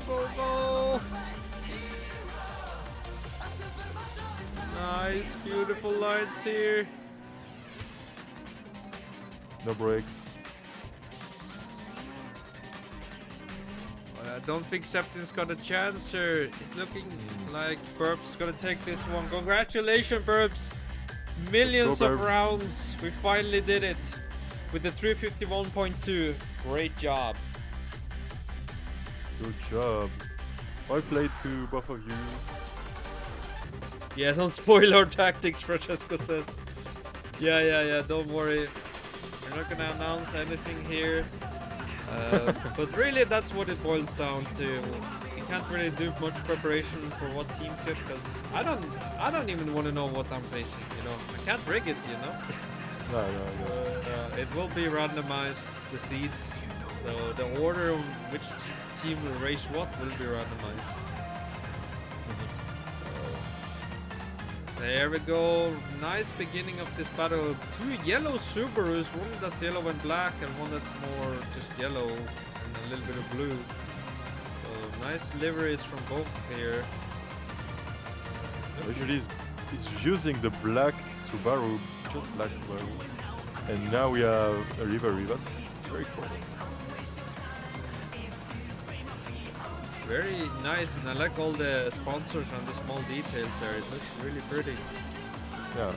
Go! Nice, beautiful lines here. No brakes. I don't think Septin's got a chance here. It's looking like Burbs is gonna take this one. Congratulations, Burbs! Millions go, of Burbs. rounds. We finally did it with the 351.2. Great job. Good job. I played to both of you. Yeah, don't spoil our tactics, Francesco says. Yeah, don't worry. We're not gonna announce anything here. But really, that's what it boils down to. You can't really do much preparation for what teams yet, because I don't even want to know what I'm facing. You know, I can't rig it. You know. No. It will be randomized, the seeds. So the order of which team will race what will be randomized. There we go. Nice beginning of this battle. Two yellow Subarus, one that's yellow and black, and one that's more just yellow and a little bit of blue. So nice liveries from both here. Usually he's using the black Subaru, just black Subaru. And now we have a livery. That's very cool. Very nice, and I like all the sponsors and the small details there. It looks really pretty. Yeah.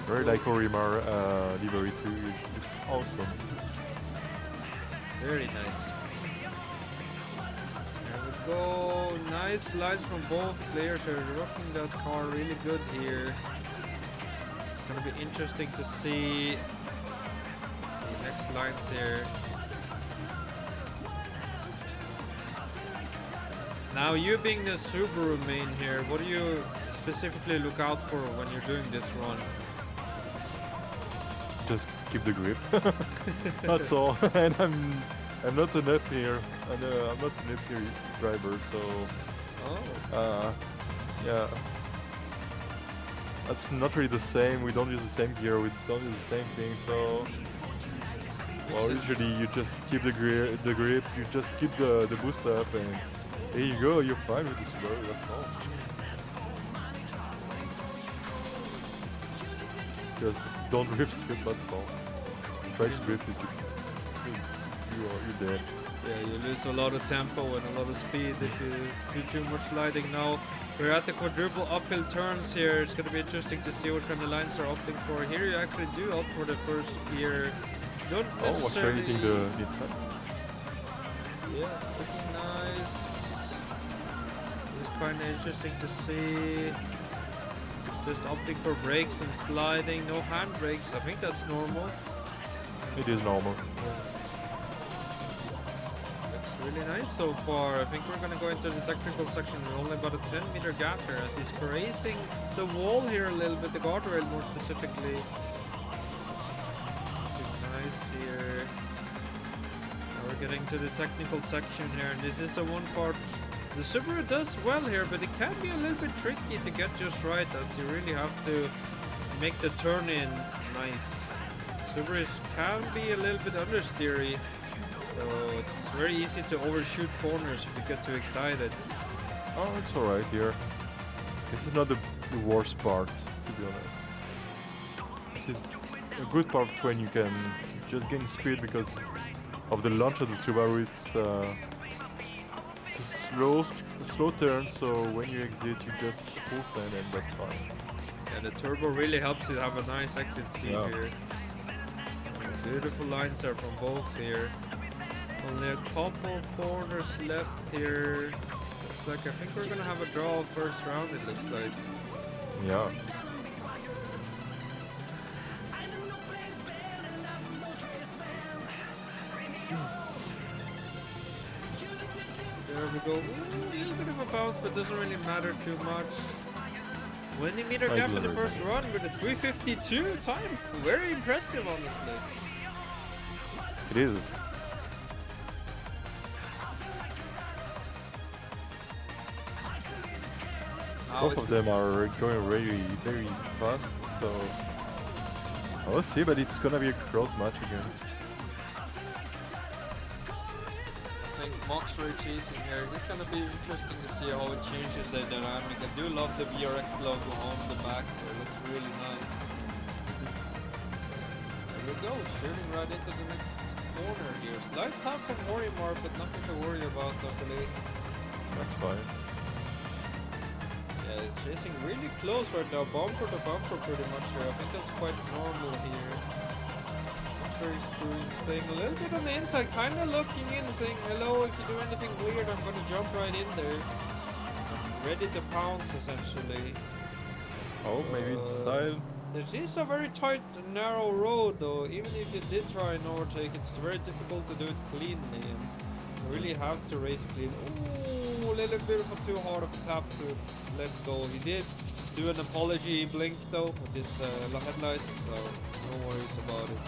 Very like Orimar livery too. It's awesome. Very nice. There we go. Nice lines from both players. They're rocking that car really good here. It's gonna be interesting to see the next lines here. Now, you being the Subaru main here, what do you specifically look out for when you're doing this run? Just keep the grip. That's all. And I'm not an F-tier. I'm not an F-tier driver, so yeah. That's not really the same. We don't use the same gear. We don't use the same thing. So, well, usually you just keep the grip. You just keep the boost up, and there you go. You're fine with the Subaru. That's all. Just don't drift it. That's all. Try to drift it. You're dead. Yeah, you lose a lot of tempo and a lot of speed if you do too much sliding. Now we're at the quadruple uphill turns here. It's going to be interesting to see what kind of lines they're opting for. Here you actually do opt for the first gear. You don't what's necessarily... anything the inside? Yeah, looking nice. It's kind of interesting to see. Just opting for brakes and sliding. No hand brakes. I think that's normal. It is normal. Really nice so far. I think we're gonna go into the technical section. We're only about a 10-meter gap here as he's grazing the wall here a little bit, the guardrail more specifically. Looking nice here. Now we're getting to the technical section here, and this is the one part the Subaru does well here, but it can be a little bit tricky to get just right, as you really have to make the turn in nice. Subarus can be a little bit understeery. So it's very easy to overshoot corners if you get too excited. Oh, it's alright here. This is not the worst part, to be honest. This is a good part when you can just gain speed because of the launch of the Subaru. It's a slow turn, so when you exit, you just full send, and that's fine. Yeah, the turbo really helps you have a nice exit speed here. Beautiful lines are from both here. Only a couple corners left here. Looks like I think we're gonna have a draw first round, it looks like. Yeah. There we go. Ooh, a little bit of a bounce, but doesn't really matter too much. 20 meter I gap do in the remember. first run with a 352 time. Very impressive, honestly. It is. Now Both it's of them are going very, very fast, so we'll see. But it's gonna be a close match again. I think Moxray chasing here. It's gonna be interesting to see how it changes the dynamic. I do love the VRX logo on the back there. It looks really nice. There we go, shooting right into the next corner here. Slight tap from Horimar, but nothing to worry about, luckily. That's fine. Yeah, chasing really close right now, bumper to bumper pretty much here. I think that's quite normal here. Staying a little bit on the inside, kind of looking in, saying hello, if you do anything weird I'm going to jump right in there. Ready to pounce essentially. Oh, maybe inside. This is a very tight, narrow road though. Even if you did try and overtake, it's very difficult to do it cleanly. And you really have to race clean. Ooh, a little bit of a too hard of a tap to let go. He did do an apology blink though with his headlights, so no worries about it.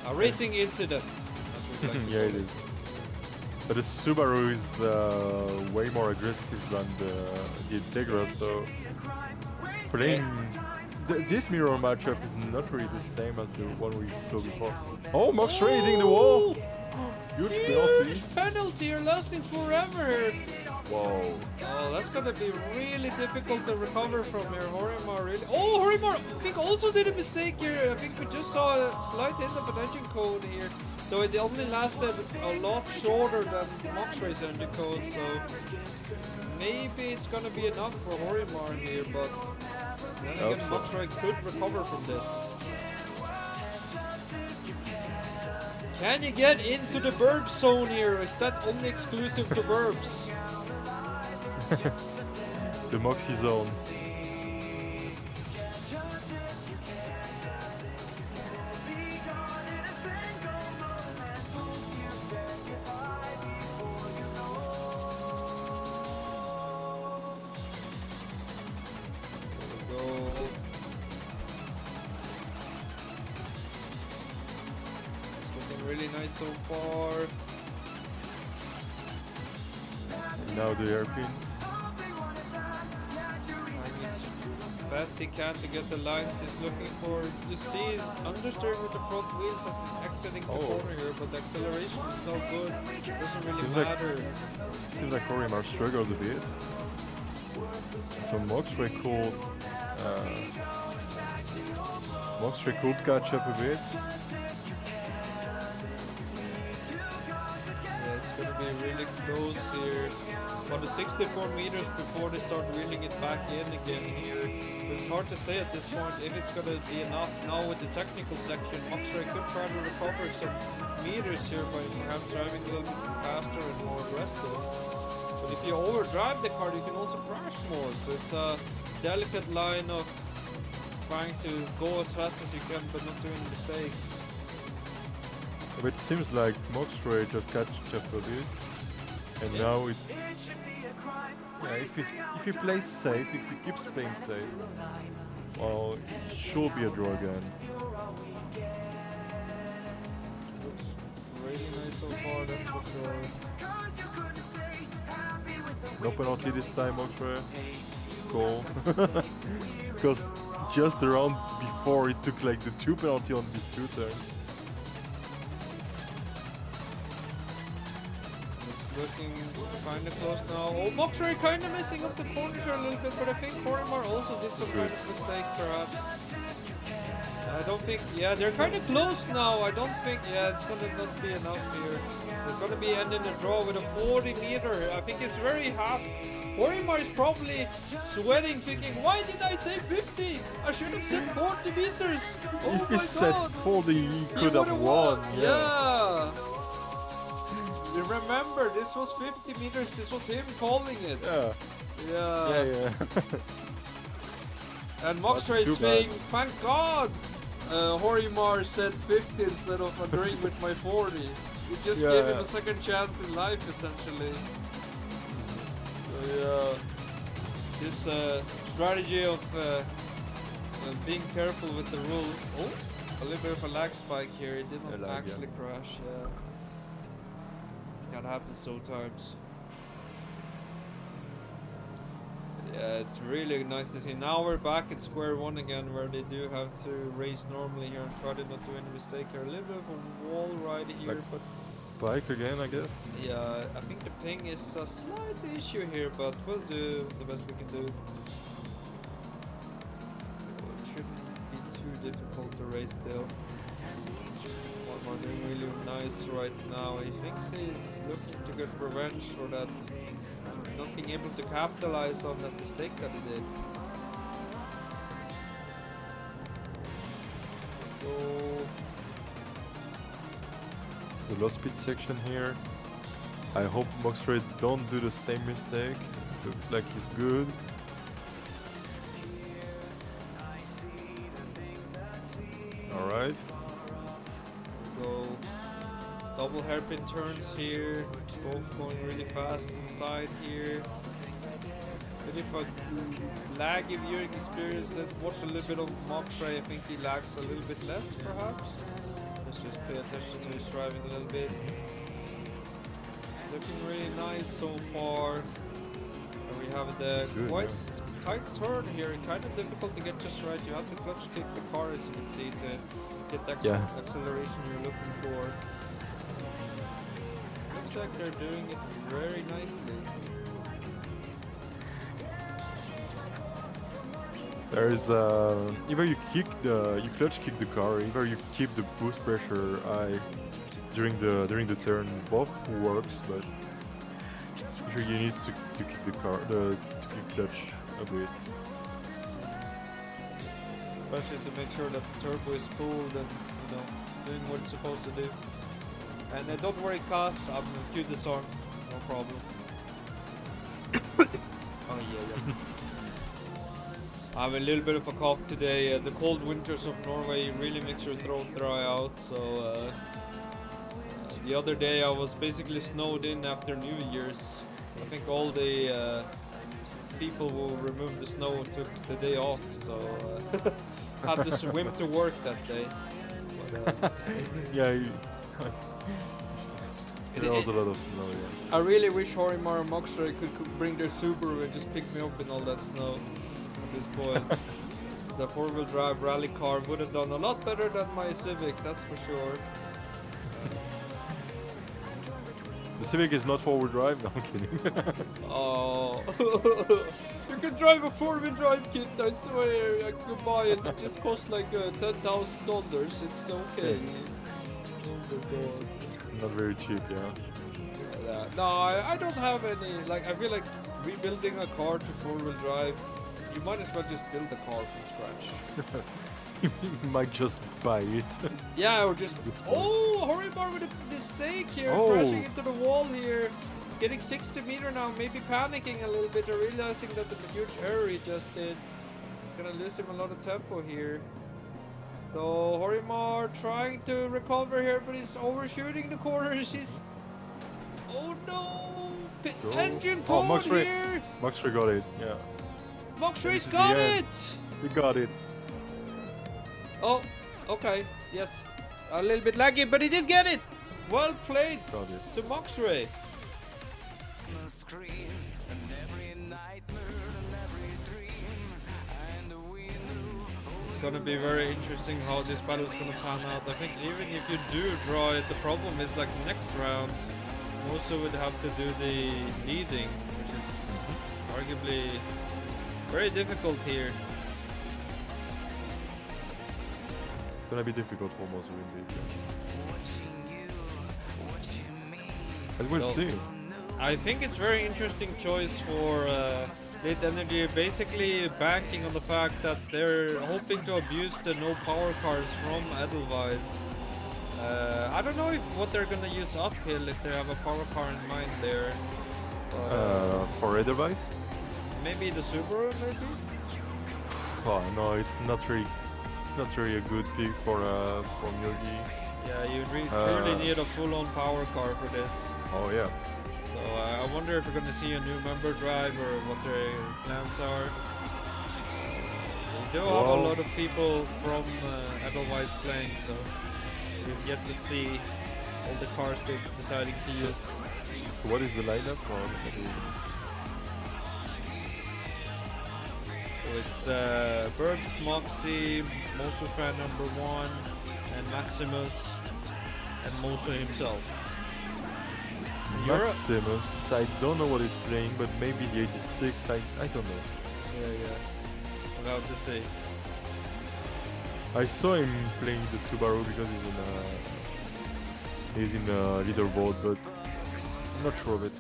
A racing incident. As we like to Yeah, call it is. But the Subaru is way more aggressive than the Integra, so playing this mirror matchup is not really the same as the one we saw before. Oh, Moxray hitting the wall! Huge penalty. Huge penalty! You're lasting forever! Whoa. Oh, that's gonna be really difficult to recover from here. Horimar really. Oh, Horimar! I think also did a mistake here. I think we just saw a slight hit of an engine code here. Though it only lasted a lot shorter than Moxray's engine code, so maybe it's gonna be enough for Horimar here, but then again, Moxray could recover from this. Can you get into the burb zone here? Is that only exclusive to burbs? The Moxie zone. Really nice so far. Now the airpins. Best he can to get the lines he's looking for. You see understeering with the front wheels as he's exiting the corner here, but the acceleration is so good, it doesn't really matter. Seems like Horimar struggled a bit. So Moxray could catch up a bit. Yeah, it's gonna be really close here. About the 64 meters before they start reeling it back in again here. It's hard to say at this point if it's gonna be enough. Now with the technical section, Moxray could try to recover some meters here by perhaps driving a little bit faster and more aggressive. But if you overdrive the car, you can also crash more. So it's a delicate line of trying to go as fast as you can, but not doing mistakes. But it seems like Moxray just catched up a bit. And now it... Yeah, if he plays safe, if he keeps playing safe, well, it should be a draw again. Looks really nice so far, that's for sure. No penalty this time, Moxray. Cool. Because just the round before it took like the 2 penalty on these 2 turns. Looking kind of close now. Oh, Moxray kind of messing up the corner here a little bit, but I think Horimar also did some kind of mistake, perhaps. I don't think, yeah, they're kind of close now. I don't think, yeah, it's gonna not be enough here. They're gonna be ending the draw with a 40 meter. I think it's very hot. Horimar is probably sweating, thinking, why did I say 50? I should have said 40 meters. Oh If he my said god. 40, he could have won. Yeah. You remember, this was 50 meters, this was him calling it. Yeah. Yeah. And Moxray is saying, thank God Horimar said 50 instead of agreeing with my 40. It just gave him a second chance in life, essentially. So yeah, this strategy of being careful with the rules. Oh, a little bit of a lag spike here. It didn't lag, actually crash. Yeah, that happens sometimes. Yeah, it's really nice to see. Now we're back at square one again, where they do have to race normally here and try to not do any mistake here. A little bit of a wall ride here, Like but Bike again, I guess. yeah, I think the ping is a slight issue here, but we'll do the best we can do. It shouldn't be too difficult to race still. We're doing really nice right now. He thinks he's looking to get revenge for that, not being able to capitalize on that mistake that he did. So The low speed section here. I hope Moxray don't do the same mistake. Looks like he's good. Alright. go double hairpin turns here, both going really fast inside here. Maybe if I laggy viewing experience, let's watch a little bit of Moxray. I think he lags a little bit less perhaps. Let's just pay attention to his driving a little bit. It's looking really nice so far. And we have the good, quite tight turn here, kind of difficult to get just right. You have to clutch kick the car, as you can see, to get the acceleration you're looking for. Looks like they're doing it very nicely. There's either you clutch kick the car, either you keep the boost pressure high during the turn. Both works, but sure you need to kick the car, to kick clutch a bit. Especially to make sure that the turbo is cooled and doing what it's supposed to do. And don't worry, Cass, I'm gonna cue this on, no problem. Oh yeah. I have a little bit of a cough today. The cold winters of Norway really makes your throat dry out. So the other day I was basically snowed in after New Year's. I think all the people who removed the snow took the day off, so had to swim to work that day. But, Yeah, there was a lot of snow. Yeah. I really wish Horimar and Moxray could bring their Subaru and just pick me up in all that snow. At this point, the four-wheel drive rally car would have done a lot better than my Civic, that's for sure. The Civic is not four-wheel drive. No, I'm kidding. Oh, you can drive a four-wheel drive kit. I swear, I could buy it. It just costs like $10,000. It's okay. It's not very cheap, yeah. No, I don't have any. Like, I feel like rebuilding a car to four-wheel drive, you might as well just build the car from scratch. You might just buy it. Yeah, or just. Oh, Horimar with a mistake here, crashing into the wall here. Getting 60 meter now, maybe panicking a little bit, or realizing that the huge error he just did. It's gonna lose him a lot of tempo here. So Horimar trying to recover here, but he's overshooting the corners. He's. Oh no! Engine code here! Moxray got it, yeah. Moxray's got it! We got it. Oh, okay, yes. A little bit laggy, but he did get it! Well played Got it. to Moxray. It's gonna be very interesting how this battle is gonna pan out. I think even if you do draw it, the problem is like next round, you also would have to do the leading, which is arguably very difficult here. It's gonna be difficult for most indeed. But we'll see. I think it's very interesting choice for Late Energy, basically banking on the fact that they're hoping to abuse the no power cars from Edelweiss. I don't know what they're gonna use uphill, if they have a power car in mind there. For Edelweiss? Maybe the Subaru, maybe? Oh no, it's not really a good pick for Myogi. Yeah, you truly need a full-on power car for this. Oh yeah. So I wonder if we're gonna see a new member drive or what their plans are. do have a lot of people from Edelweiss playing, so we've yet to see all the cars they're deciding to use. So what is the lineup for So it's Burbs, Moxie, Mosu fan #1, and Maximus, and Mosu himself. Maximus? I don't know what he's playing, but maybe the 86. I don't know. Yeah. We'll have to see. I saw him playing the Subaru because he's in a leaderboard, but I'm not sure of it.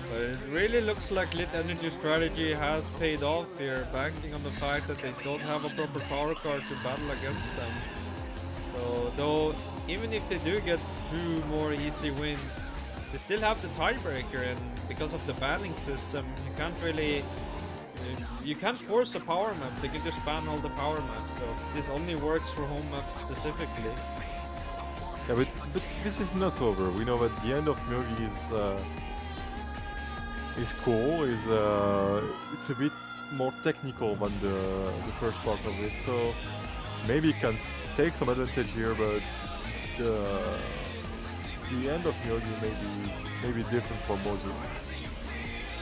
But it really looks like Lit Energy strategy has paid off here, banking on the fact that they don't have a proper power card to battle against them. So, though, even if they do get 2 more easy wins, they still have the tiebreaker, and because of the banning system, you can't really... You can't force a power map, they can just ban all the power maps, so this only works for home maps specifically. Yeah, but this is not over. We know that the end of Myogi is cool. It's a bit more technical than the first part of it, so maybe it can take some advantage here, but the end of Myogi may be different for Mozu.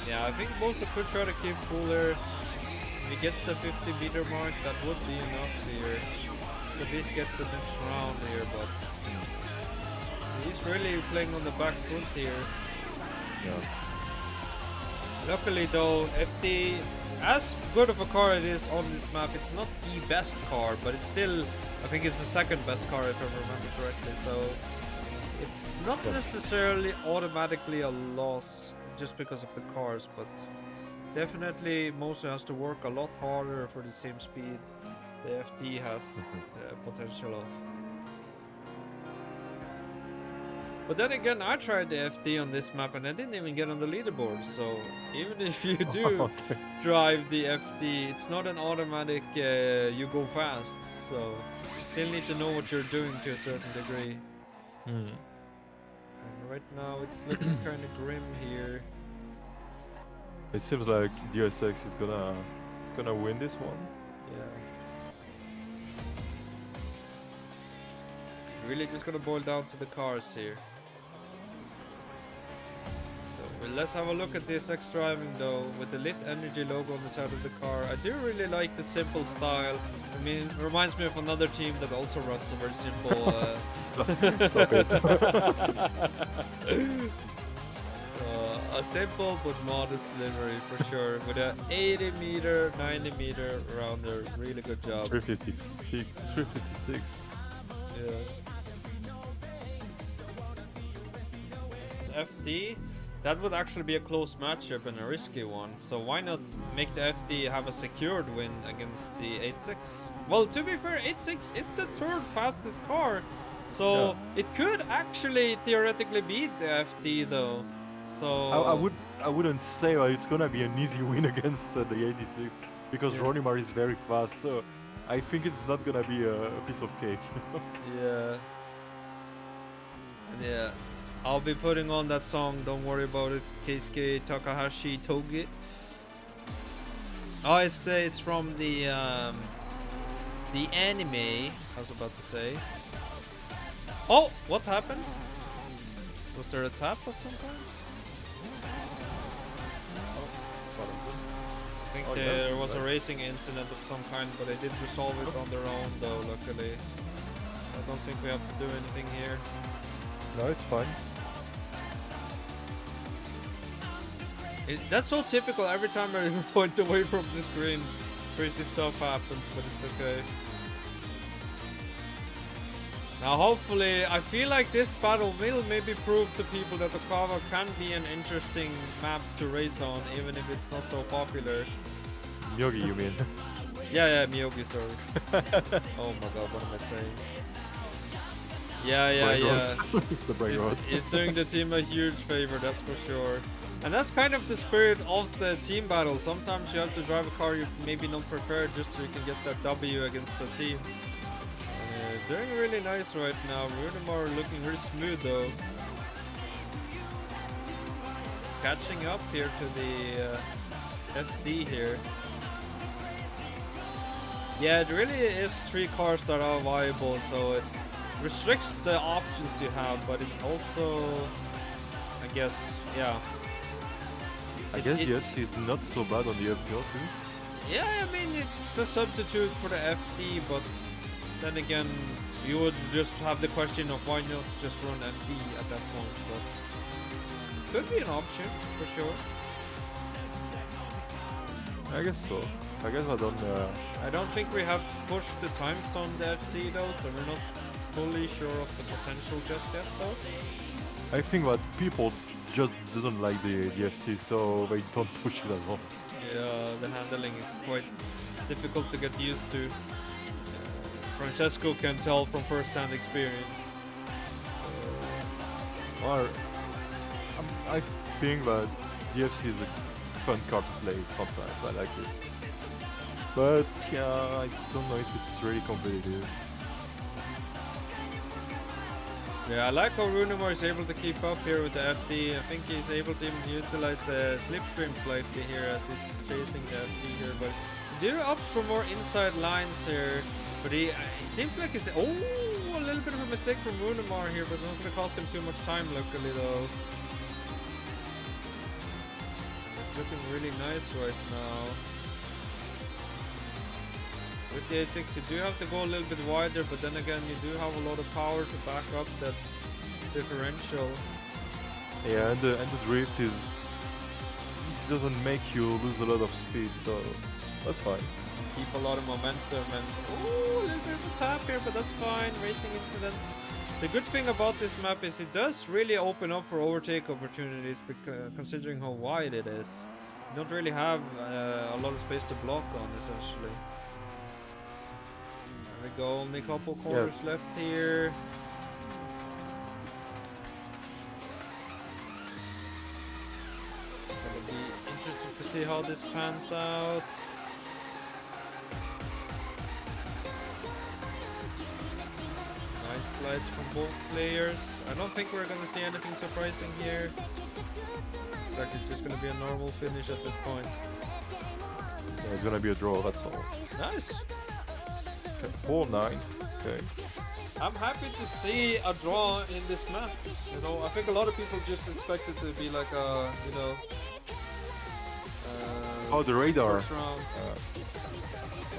Yeah, I think Mozu could try to keep cooler. If he gets the 50-meter mark, that would be enough here. At least get the next round here, but he's really playing on the back foot here. Yeah. Luckily though, FD, as good of a car it is on this map, it's not the best car, but it's still, I think it's the second best car if I remember correctly, so it's not necessarily automatically a loss just because of the cars, but definitely Mozu has to work a lot harder for the same speed the FD has potential of. But then again, I tried the FD on this map and I didn't even get on the leaderboard, so even if you do drive the FD, it's not an automatic you go fast, so you still need to know what you're doing to a certain degree. And right now it's looking kind of grim here. It seems like DSX is gonna win this one. Yeah. Really just gonna boil down to the cars here. So, let's have a look at this X driving though, with the Lit Energy logo on the side of the car. I do really like the simple style. I mean, it reminds me of another team that also runs a very simple... Stop it. a simple but modest livery for sure, with a 80 meter, 90 meter rounder. Really good job. 356. Yeah. FD, that would actually be a close matchup and a risky one. So why not make the FD have a secured win against the 86? Well, to be fair, 86 is the third fastest car, so it could actually theoretically beat the FD though. So I wouldn't say that it's gonna be an easy win against the 86 because Ronimar is very fast. So I think it's not gonna be a piece of cake. Yeah. I'll be putting on that song, don't worry about it, Keisuke Takahashi Toge. Oh, it's from the anime, I was about to say. Oh, what happened? Was there a tap of some kind? I think there was a racing incident of some kind, but they did resolve it on their own though, luckily. I don't think we have to do anything here. No, it's fine. That's so typical, every time I point away from the screen, crazy stuff happens, but it's okay. Now hopefully, I feel like this battle will maybe prove to people that Okawa can be an interesting map to race on, even if it's not so popular. Myogi, you mean? Yeah, Miyogi, sorry. Oh my god, what am I saying? Yeah. It's doing the team a huge favor, that's for sure. And that's kind of the spirit of the team battle. Sometimes you have to drive a car you maybe not prepared just so you can get that W against the team. Doing really nice right now. Rudimar looking really smooth though. Catching up here to the FD here. Yeah, it really is 3 cars that are viable, so it restricts the options you have, but it also, I guess, yeah. I guess the FC is not so bad on the FPL too. Yeah, I mean, it's a substitute for the FD, but then again, you would just have the question of why not just run FD at that point, but could be an option, for sure. I guess so. I guess I don't think we have pushed the times on the FC though, so we're not fully sure of the potential just yet though. I think that people just doesn't like the FC, so they don't push it at all. Yeah, the handling is quite difficult to get used to. Francesco can tell from first-hand experience. Or I think that the FC is a fun card to play sometimes. I like it. But yeah, I don't know if it's really competitive. Yeah, I like how Runimar is able to keep up here with the FD. I think he's able to even utilize the slipstream slightly here as he's chasing the FD here. But he do opts for more inside lines here. But he seems like he's... Oh, a little bit of a mistake from Runimar here, but not going to cost him too much time luckily though. And it's looking really nice right now. With the A6 you do have to go a little bit wider, but then again you do have a lot of power to back up that differential. Yeah, and the drift doesn't make you lose a lot of speed, so that's fine. Keep a lot of momentum and ooh, a little bit of a tap here, but that's fine. Racing incident. The good thing about this map is it does really open up for overtake opportunities, because considering how wide it is. You don't really have a lot of space to block on essentially. There we go, only a couple corners left here. Gonna be interesting to see how this pans out. Nice slides from both players. I don't think we're gonna see anything surprising here. Looks like it's just gonna be a normal finish at this point. Yeah, it's gonna be a draw, that's all. Nice. 4-9. Okay. I'm happy to see a draw in this map. You know, I think a lot of people just expect it to be like a, you know. Oh, the radar. First round.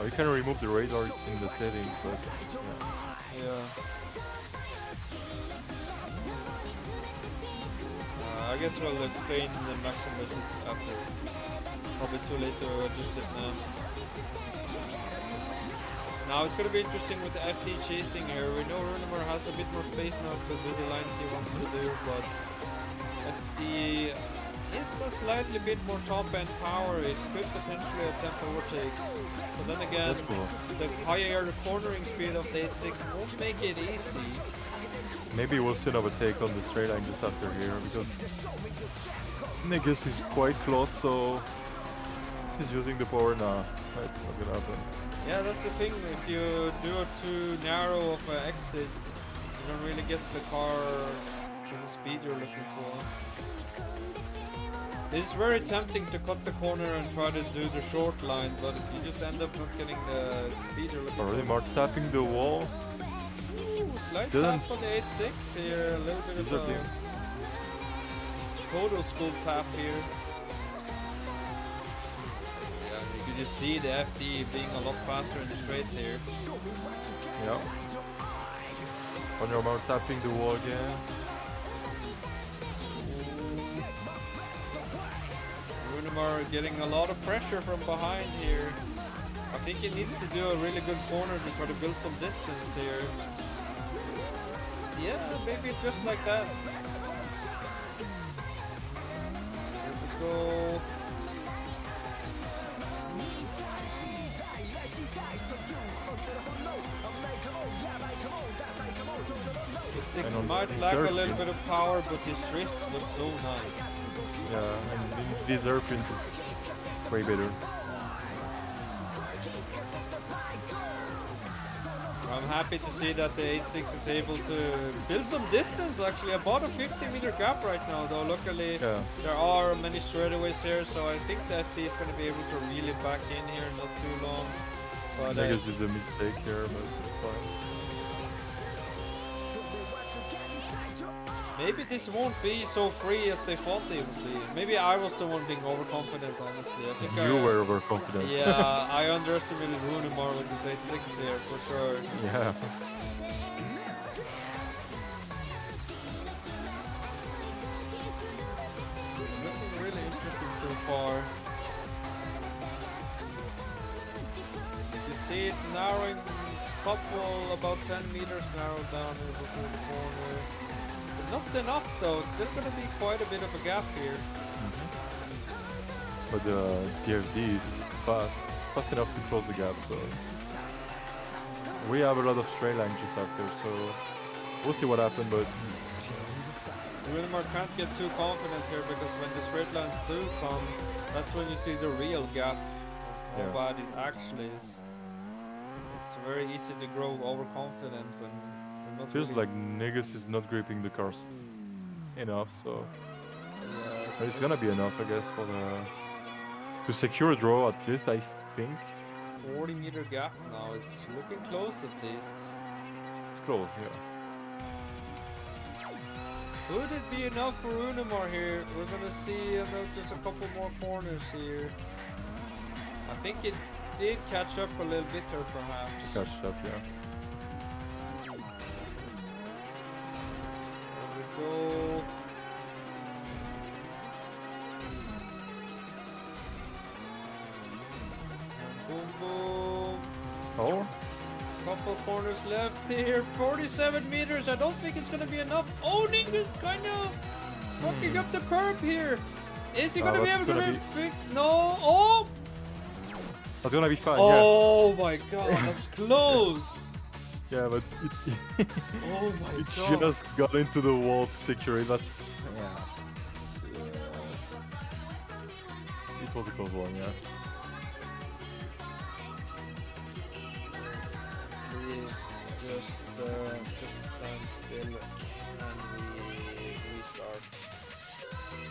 Oh, you can remove the radar, it's in the settings, but Yeah. I guess we'll explain the Maximus after. Probably too late to adjust it now. Now it's going to be interesting with the FD chasing here. We know Runimar has a bit more space now to do the lines he wants to do, but FD is a slightly bit more top end power. It could potentially attempt overtakes. But then again, that's cool. the higher cornering speed of the 8.6 won't make it easy. Maybe we'll see another take on the straight line just after here, because Negus is quite close, so he's using the power now. That's not gonna happen. Yeah, that's the thing. If you do a too narrow of an exit, you don't really get the car to the speed you're looking for. It's very tempting to cut the corner and try to do the short line, but you just end up not getting the speed you're looking Already for. Mark tapping the wall. Ooh, slight Didn't- tap on the 8.6 here, a little bit of a Exactly. photo school tap here. Yeah, you can just see the FD being a lot faster in the straight here. Yeah. On your mark tapping the wall again. Runimar getting a lot of pressure from behind here. I think he needs to do a really good corner to try to build some distance here. Yeah, maybe just like that. Here we go. And 6 on might his lack a third little pin. bit of power, but his drifts look so nice. Yeah, and in these airpins it's way better. I'm happy to see that the 8.6 is able to build some distance actually, about a 50-meter gap right now though. Luckily there are many straightaways here, so I think that FD is going to be able to reel it back in here not too long. But I guess it's a mistake here, but it's fine. maybe this won't be so free as they thought they would be. Maybe I was the one being overconfident, honestly. I think You were overconfident. Yeah, I underestimated Runimar with this 8-6 here, for sure. Yeah. It's looking really interesting so far. You see it narrowing, couple about 10 meters narrowed down before the corner. But not enough though, still gonna be quite a bit of a gap here. But the DFD is fast enough to close the gap, so we have a lot of straight line just after, so we'll see what happens, but Runimar can't get too confident here because when the straight lines do come, that's when you see the real gap of how bad it actually is. It's very easy to grow overconfident when you're not feels really like Negus is not gripping the cars enough, so yeah, but it's gonna be enough, I guess, for the to secure a draw at least, I think. 40-meter gap now. It's looking close at least. It's close, yeah. Would it be enough for Runimar here? We're gonna see just a couple more corners here. I think it did catch up a little bit there, perhaps. Catch up, yeah. There we go. And boom, boom. Oh, Couple corners left here. 47 meters. I don't think it's gonna be enough. Oh, Nick is kind of fucking up the curb here. Is he gonna be that's able to gonna fix? No. Oh. that's gonna be fine, Oh my god, that's close. yeah. But it, Oh my it god. just got into the wall to secure it. That's it was a close one, yeah. We just stand still and we restart.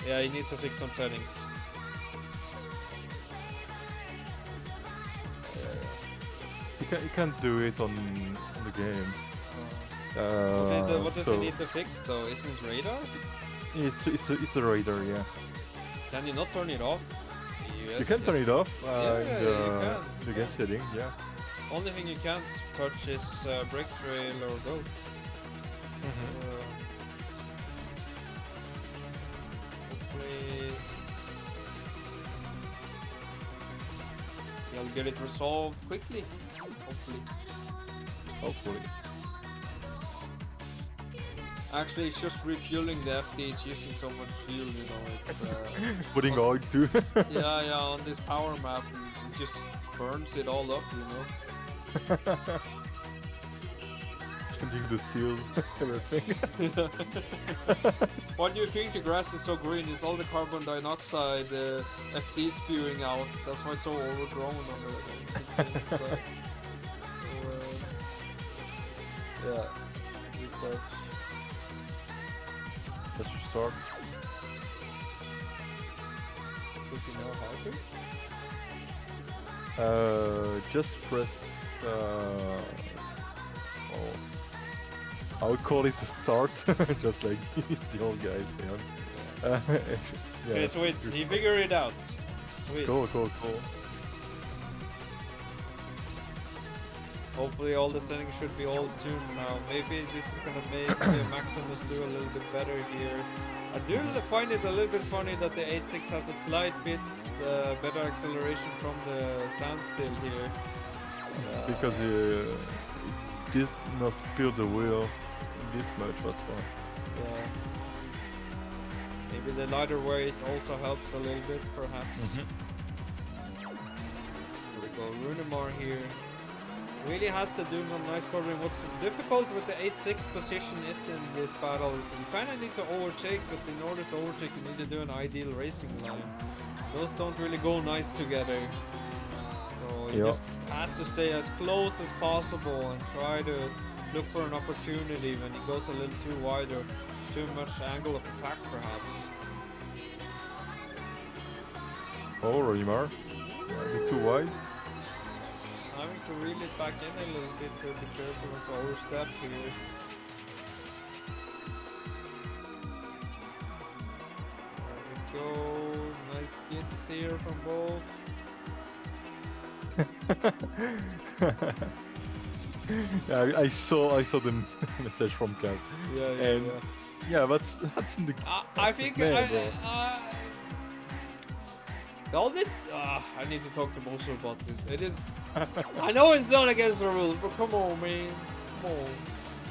Yeah, he needs to fix some settings. You can't do it on the game. What does so he need to fix though? Isn't it radar? it's a radar, yeah. Can you not turn it off? Yes, You can turn it off Yeah, in you the can. game settings, yeah. Only thing you can't touch is brake trail or go. Hopefully he'll get it resolved quickly. Hopefully. Actually, it's just refueling the FD. It's using so much fuel, you know. It's Putting oil too. yeah, on this power map, it just burns it all up, you know. Changing the seals, everything. Why do you think the grass is so green? It's all the carbon dioxide FD spewing out. That's why it's so overgrown on the yeah, restart. Let's restart. Does he know how to? Just press. I would call it the start, just like the old guys. Yeah. Okay, sweet. He figured it out. Sweet. Cool. Hopefully all the settings should be all tuned now. Maybe this is gonna make Maximus do a little bit better here. I do find it a little bit funny that the 8.6 has a slight bit better acceleration from the standstill here. Because it did not spill the wheel this much, that's why. Yeah. Maybe the lighter weight also helps a little bit, perhaps. Here we go, Runimar here. Really has to do some nice covering. What's difficult with the 8.6 position is in this battle is you kind of need to overtake, but in order to overtake you need to do an ideal racing line. Those don't really go nice together. So he just has to stay as close as possible and try to look for an opportunity when he goes a little too wide or too much angle of attack perhaps. Oh, Runimar. A bit too wide. having to reel it back in a little bit to be careful not to overstep here. There we go. Nice skids here from both. Yeah, I saw the message from Kat. Yeah, And yeah, that's in the. I that's his think name, bro. I need to talk to Moser about this. It is. I know it's not against the rules, but come on, man. Come on.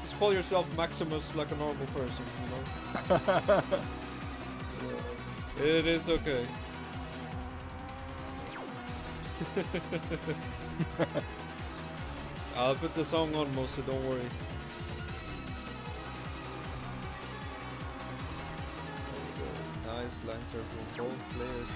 Just call yourself Maximus like a normal person, you know? It is okay. I'll put the song on, Moser, don't worry. Nice lancer from both players.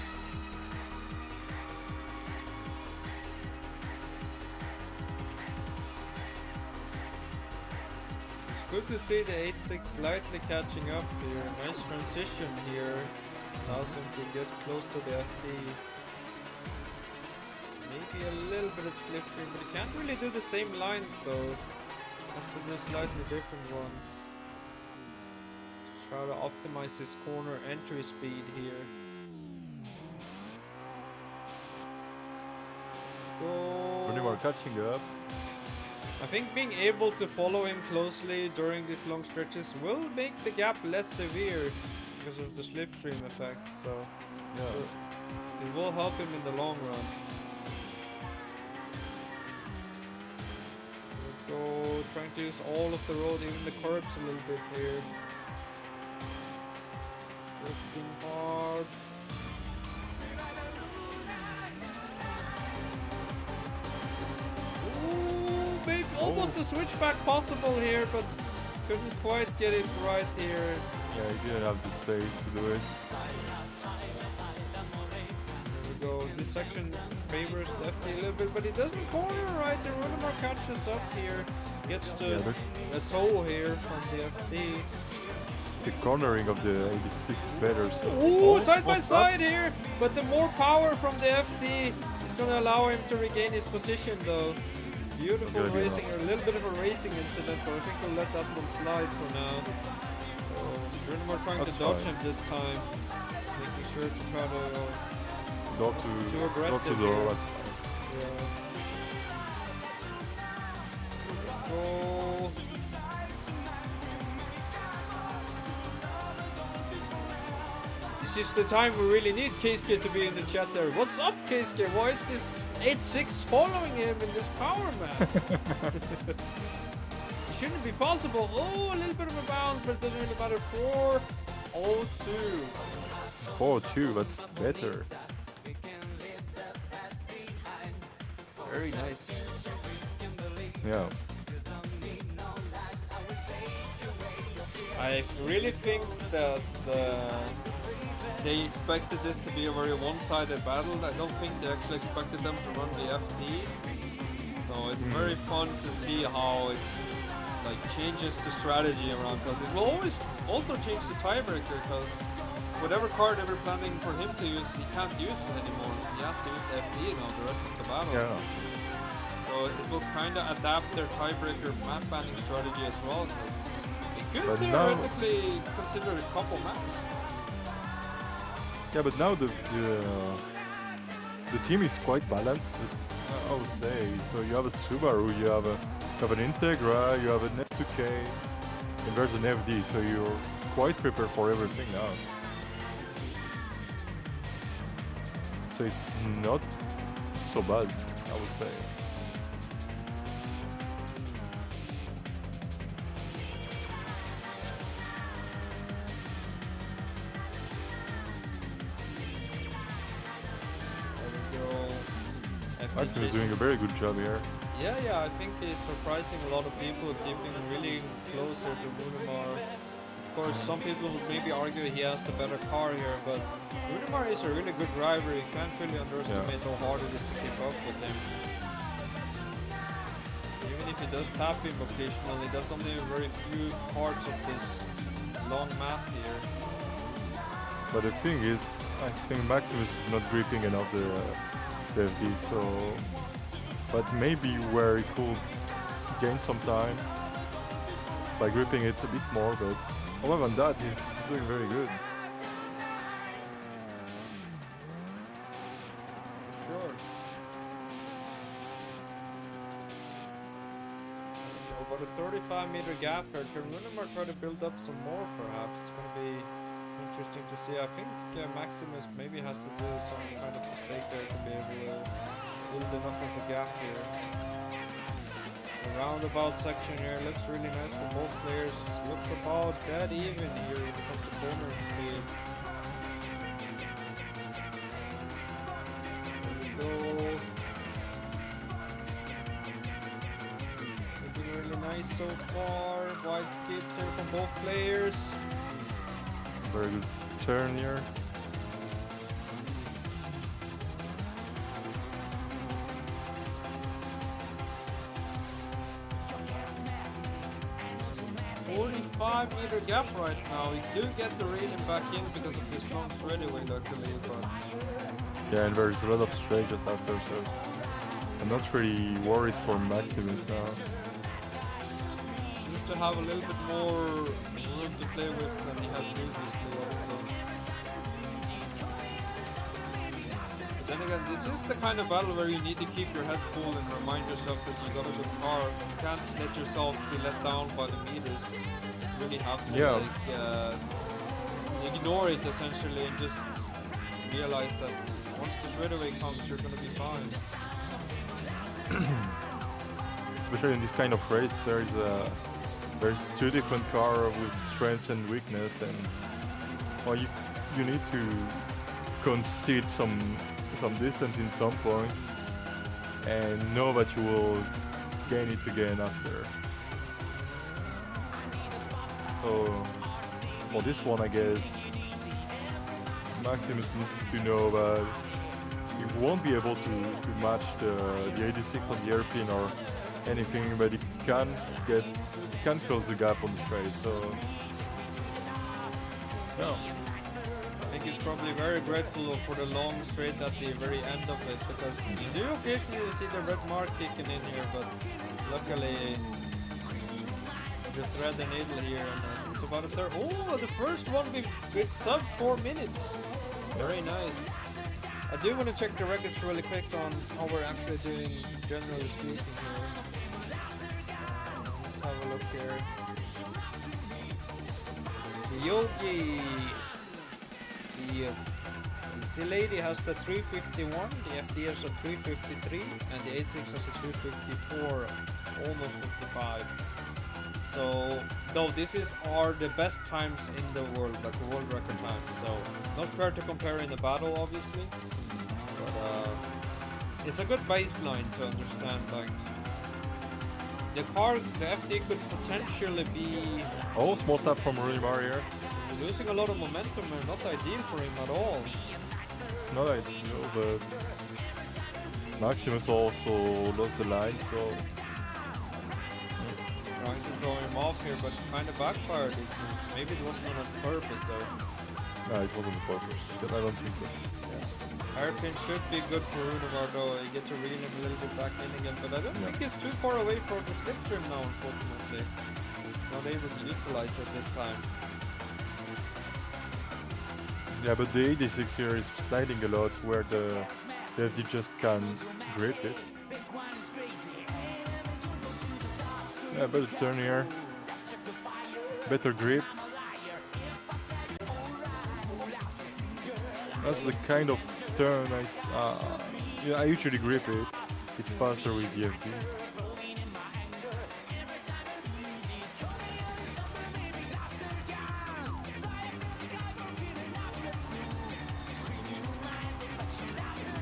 It's good to see the 8-6 slightly catching up here. Nice transition here. Allows him to get close to the FD. Maybe a little bit of slipstream, but he can't really do the same lines though. Has to do slightly different ones. Try to optimize his corner entry speed here. Go. Unimar catching up. I think being able to follow him closely during these long stretches will make the gap less severe because of the slipstream effect, so Yeah. it will help him in the long run. Go, trying to use all of the road, even the curbs a little bit here. Drifting hard. Ooh, babe, almost a switchback possible here, but couldn't quite get it right here. Yeah, he didn't have the space to do it. There we go. This section favors FD a little bit, but he doesn't corner right. The Runamar catches up here. Gets to Yeah, a toe here from the FD. the cornering of the 86 is better. So. Ooh, side by what's side here, but the more power from the FD is gonna allow him to regain his position though. Beautiful Good, racing, a little bit of a racing incident, but I think we'll let that one slide for now. So, Runamar trying That's to dodge fine. him this time, making sure to try to Door too to aggressive door. here. That's fine. Yeah. Go. This is the time we really need Keisuke to be in the chat there. What's up, Keisuke? Why is this 8-6 following him in this power map? It shouldn't be possible. Oh, a little bit of a bounce, but it doesn't really matter. 4-0-2. 4-2, that's better. Very nice. Yeah. I really think that they expected this to be a very one-sided battle. I don't think they actually expected them to run the FD. So it's very fun to see how it like changes the strategy around, because it will always also change the tiebreaker, because whatever card they were planning for him to use, he can't use it anymore. He has to use the FD now the rest of the battle. Yeah. So it will kind of adapt their tiebreaker map banning strategy as well, because they could But now- theoretically consider a couple maps. Yeah, but now the team is quite balanced. It's, I would say. So you have a Subaru, you have an Integra, you have an S2K, and there's an FD. So you're quite prepared for everything now. So it's not so bad, I would say. Maxim is doing a very good job here. Yeah, I think he's surprising a lot of people, keeping really closer to Runamar. Of course, some people would maybe argue he has the better car here, but Runamar is a really good driver. You can't really underestimate how hard it is to keep up with him. Even if he does tap him occasionally, that's only very few parts of this long map here. But the thing is, I think Maximus is not gripping enough the FD, so but maybe where he could gain some time by gripping it a bit more, but other than that, he's doing very good. Sure. About a 35-meter gap here. Can Runamar try to build up some more, perhaps? It's going to be interesting to see. I think Maximus maybe has to do some kind of mistake there to be able to build enough of a gap here. The roundabout section here looks really nice for both players. Looks about dead even here when it comes to cornering speed. There we go. Looking really nice so far. Wide skids here from both players. Very good turn here. Meter gap right now. We do get the railing back in because of this front straightaway, luckily, but Yeah, and there's a lot of straight just after, so I'm not really worried for Maximus now. seems to have a little bit more room to play with than he had previously also. But then again, this is the kind of battle where you need to keep your head cool and remind yourself that you got a good car. You can't let yourself be let down by the meters. You really have to ignore it essentially and just realize that once the straightaway comes, you're gonna be fine. Especially in this kind of race, there's two different cars with strength and weakness, and well, you need to concede some distance in some point and know that you will gain it again after. So for this one, I guess Maximus needs to know that he won't be able to match the 86 on the airpin or anything, but he can close the gap on the straight. So yeah. I think he's probably very grateful for the long straight at the very end of it, because you do occasionally see the red mark kicking in here, but luckily the thread and needle here, and it's about a third. Oh, the first one with sub 4 minutes. Very nice. I do want to check the records really quick on how we're actually doing, generally speaking here. Let's have a look here. The Yogi, the C-Lady has the 351, the FD has a 353, and the 86 has a 354, almost 55. So, though this are the best times in the world, like the world record times, so not fair to compare in a battle, obviously, but it's a good baseline to understand, like, the FD could potentially be... Oh, small tap from Runimar here. Losing a lot of momentum and not ideal for him at all. It's not ideal, but Maximus also lost the line, so... Trying to throw him off here, but kind of backfired, it seems. Maybe it wasn't on purpose, though. No, it wasn't on purpose. I don't think so. Hairpin should be good for Runimar, though. You get to reel him a little bit back in again, but I don't think he's too far away from the slipstream now, unfortunately. Not able to utilize it this time. Yeah, but the 86 here is sliding a lot, where the FD just can't grip it. Yeah, better turn here. Better grip. That's the kind of turn I usually grip it. It's faster with the FD.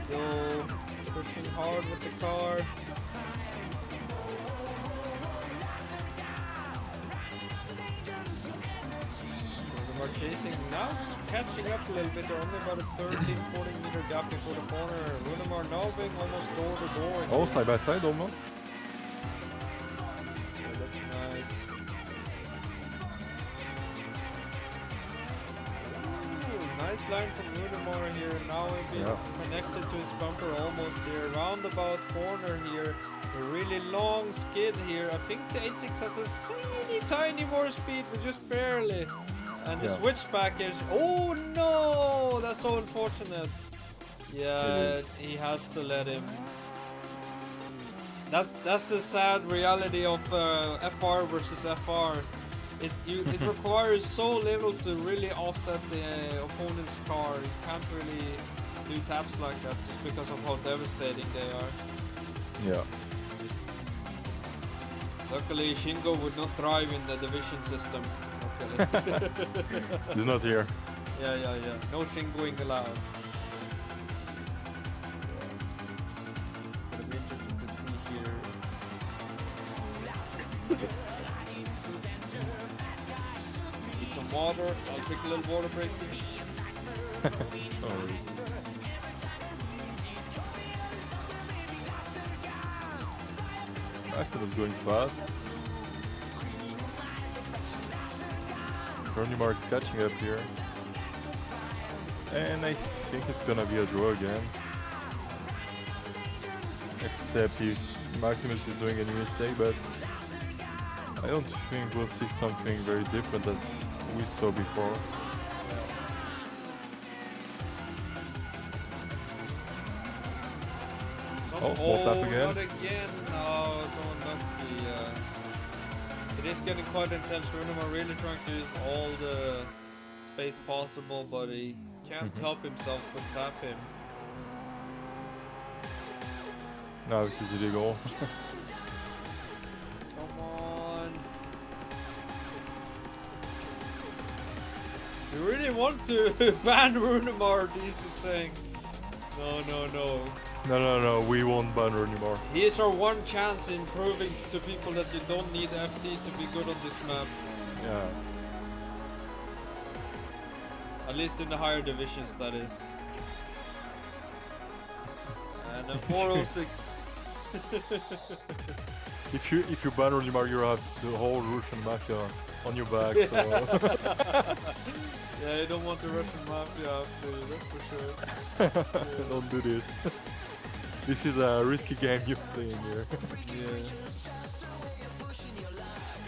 Go pushing hard with the car. Runimar chasing now, catching up a little bit. They're only about a 13-14 meter gap before the corner. Runimar now being almost door to door. Oh, side by side almost. Yeah, that's nice. Ooh, nice line from Runimar here. Now being connected to his bumper almost here. Roundabout corner here. long skid here. I think the 86 has a tiny more speed, but just barely. And the Yeah. switchback is... Oh no! That's so unfortunate. Yeah, he has to let him. That's the sad reality of FR versus FR. It requires so little to really offset the opponent's car. You can't really do taps like that just because of how devastating they are. Yeah. Luckily, Shingo would not thrive in the division system. Luckily. He's not here. Yeah. No Shingoing allowed. It's gonna be interesting to see here. Need some water. I'll take a little water break. Oh, Axel is going fast. Ronnie Mark's catching up here. And I think it's gonna be a draw again. Except if Maximus is doing any mistake, but I don't think we'll see something very different as we saw before. Oh, small tap again. Not again. No, so unlucky. It is getting quite intense. Runema really trying to use all the space possible, but he can't help himself but tap him. No, this is illegal. Come on. You really want to ban Runemar, this is saying. No. No, we won't ban her anymore. Here's our one chance in proving to people that you don't need FD to be good on this map. Yeah. At least in the higher divisions, that is. And then 406. If you ban Ronimar, you have the whole Russian mafia on your back. So. Yeah, you don't want the Russian mafia after, that's for sure. Yeah. Don't do this. This is a risky game you're playing here. Yeah.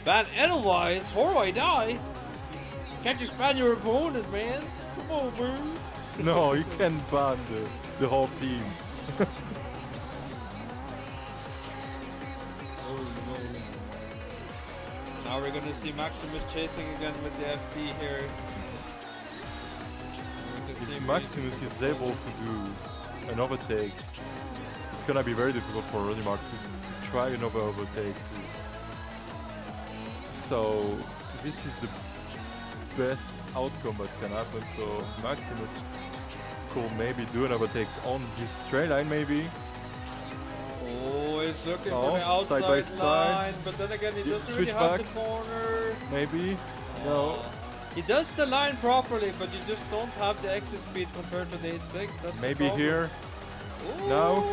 Ban Edelweiss, or I die. Can't just ban your opponent, man. Come on, man. No, you can ban the whole team. Oh no. Now we're gonna see Maximus chasing again with the FD here. If Maximus is able to do an overtake, it's gonna be very difficult for Ronimar to try another overtake too. So this is the best outcome that can happen. So Maximus could maybe do an overtake on his straight line maybe. Oh, he's looking Oh, for the outside side by side. line, but then again he You doesn't really switch have back. the corner. Maybe. No. He does the line properly, but you just don't have the exit speed compared to the 8.6. That's the Maybe problem. here. Ooh, No.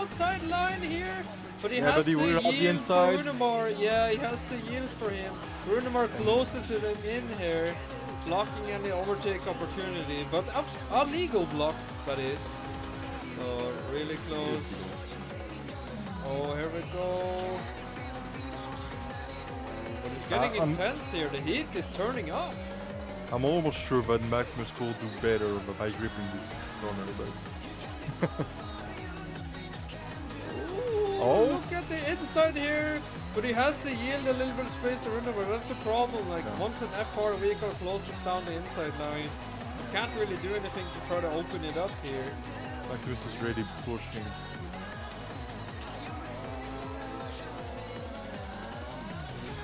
outside line here. But he Yeah, has but he to will yield have the for inside. Runemar. Yeah, he has to yield for him. Runemar closes it in here, blocking any overtake opportunity, but a legal block, that is. So, really close. Oh, here we go. But it's getting intense here. The heat is turning up. I'm almost sure that Maximus will do better by gripping this corner, but Ooh, Oh. look at the inside here. But he has to yield a little bit of space to Runemar. That's the problem. Like, once an FR vehicle closes down the inside line, you can't really do anything to try to open it up here. Maximus is really pushing.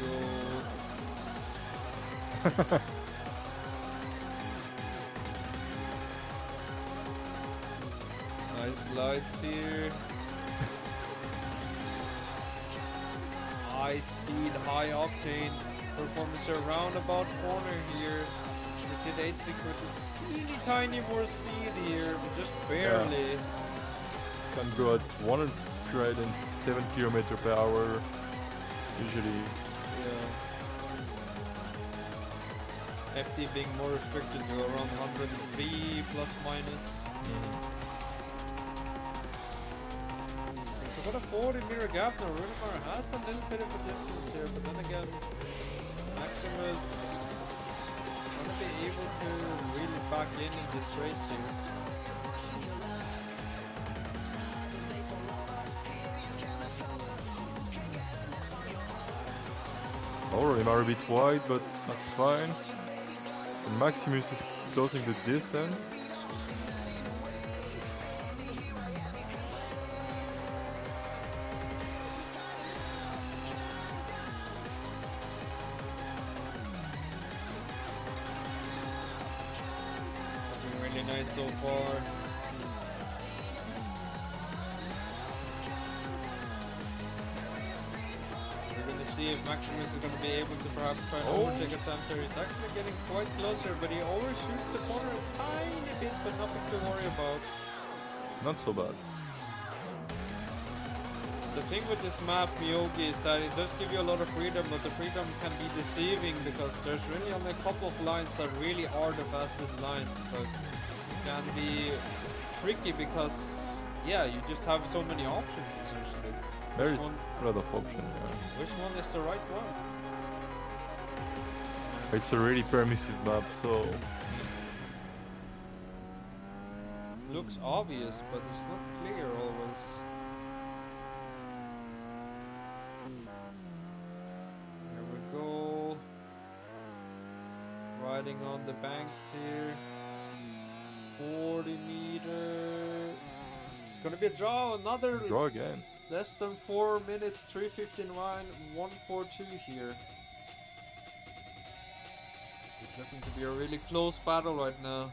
Go. Nice lights here. High speed, high octane performance around about corner here. You see the 8.6 with a teeny tiny more speed here, but just barely. Can go at 107 km per hour. Usually. Yeah. FD being more restricted to around 103 plus minus. There's a got a 40-meter gap now. Runimar has a little bit of a distance here, but then again, Maximus gonna be able to really back in this race here. Already are a bit wide, but that's fine. And Maximus is closing the distance. Looking really nice so far. See if Maximus is going to be able to perhaps try an overtake attempt here. He's actually getting quite closer, but he overshoots the corner a tiny bit, but nothing to worry about. Not so bad. The thing with this map, Miyogi, is that it does give you a lot of freedom, but the freedom can be deceiving because there's really only a couple of lines that really are the fastest lines. So it can be tricky because, yeah, you just have so many options essentially. There is a lot of options. Yeah. Which one is the right one? It's a really permissive map, so Looks obvious, but it's not clear always. Here we go. Riding on the banks here. 40 meter. It's gonna be a draw. Another draw again. less than 4 minutes. 3:59, 1:42 here. This is looking to be a really close battle right now.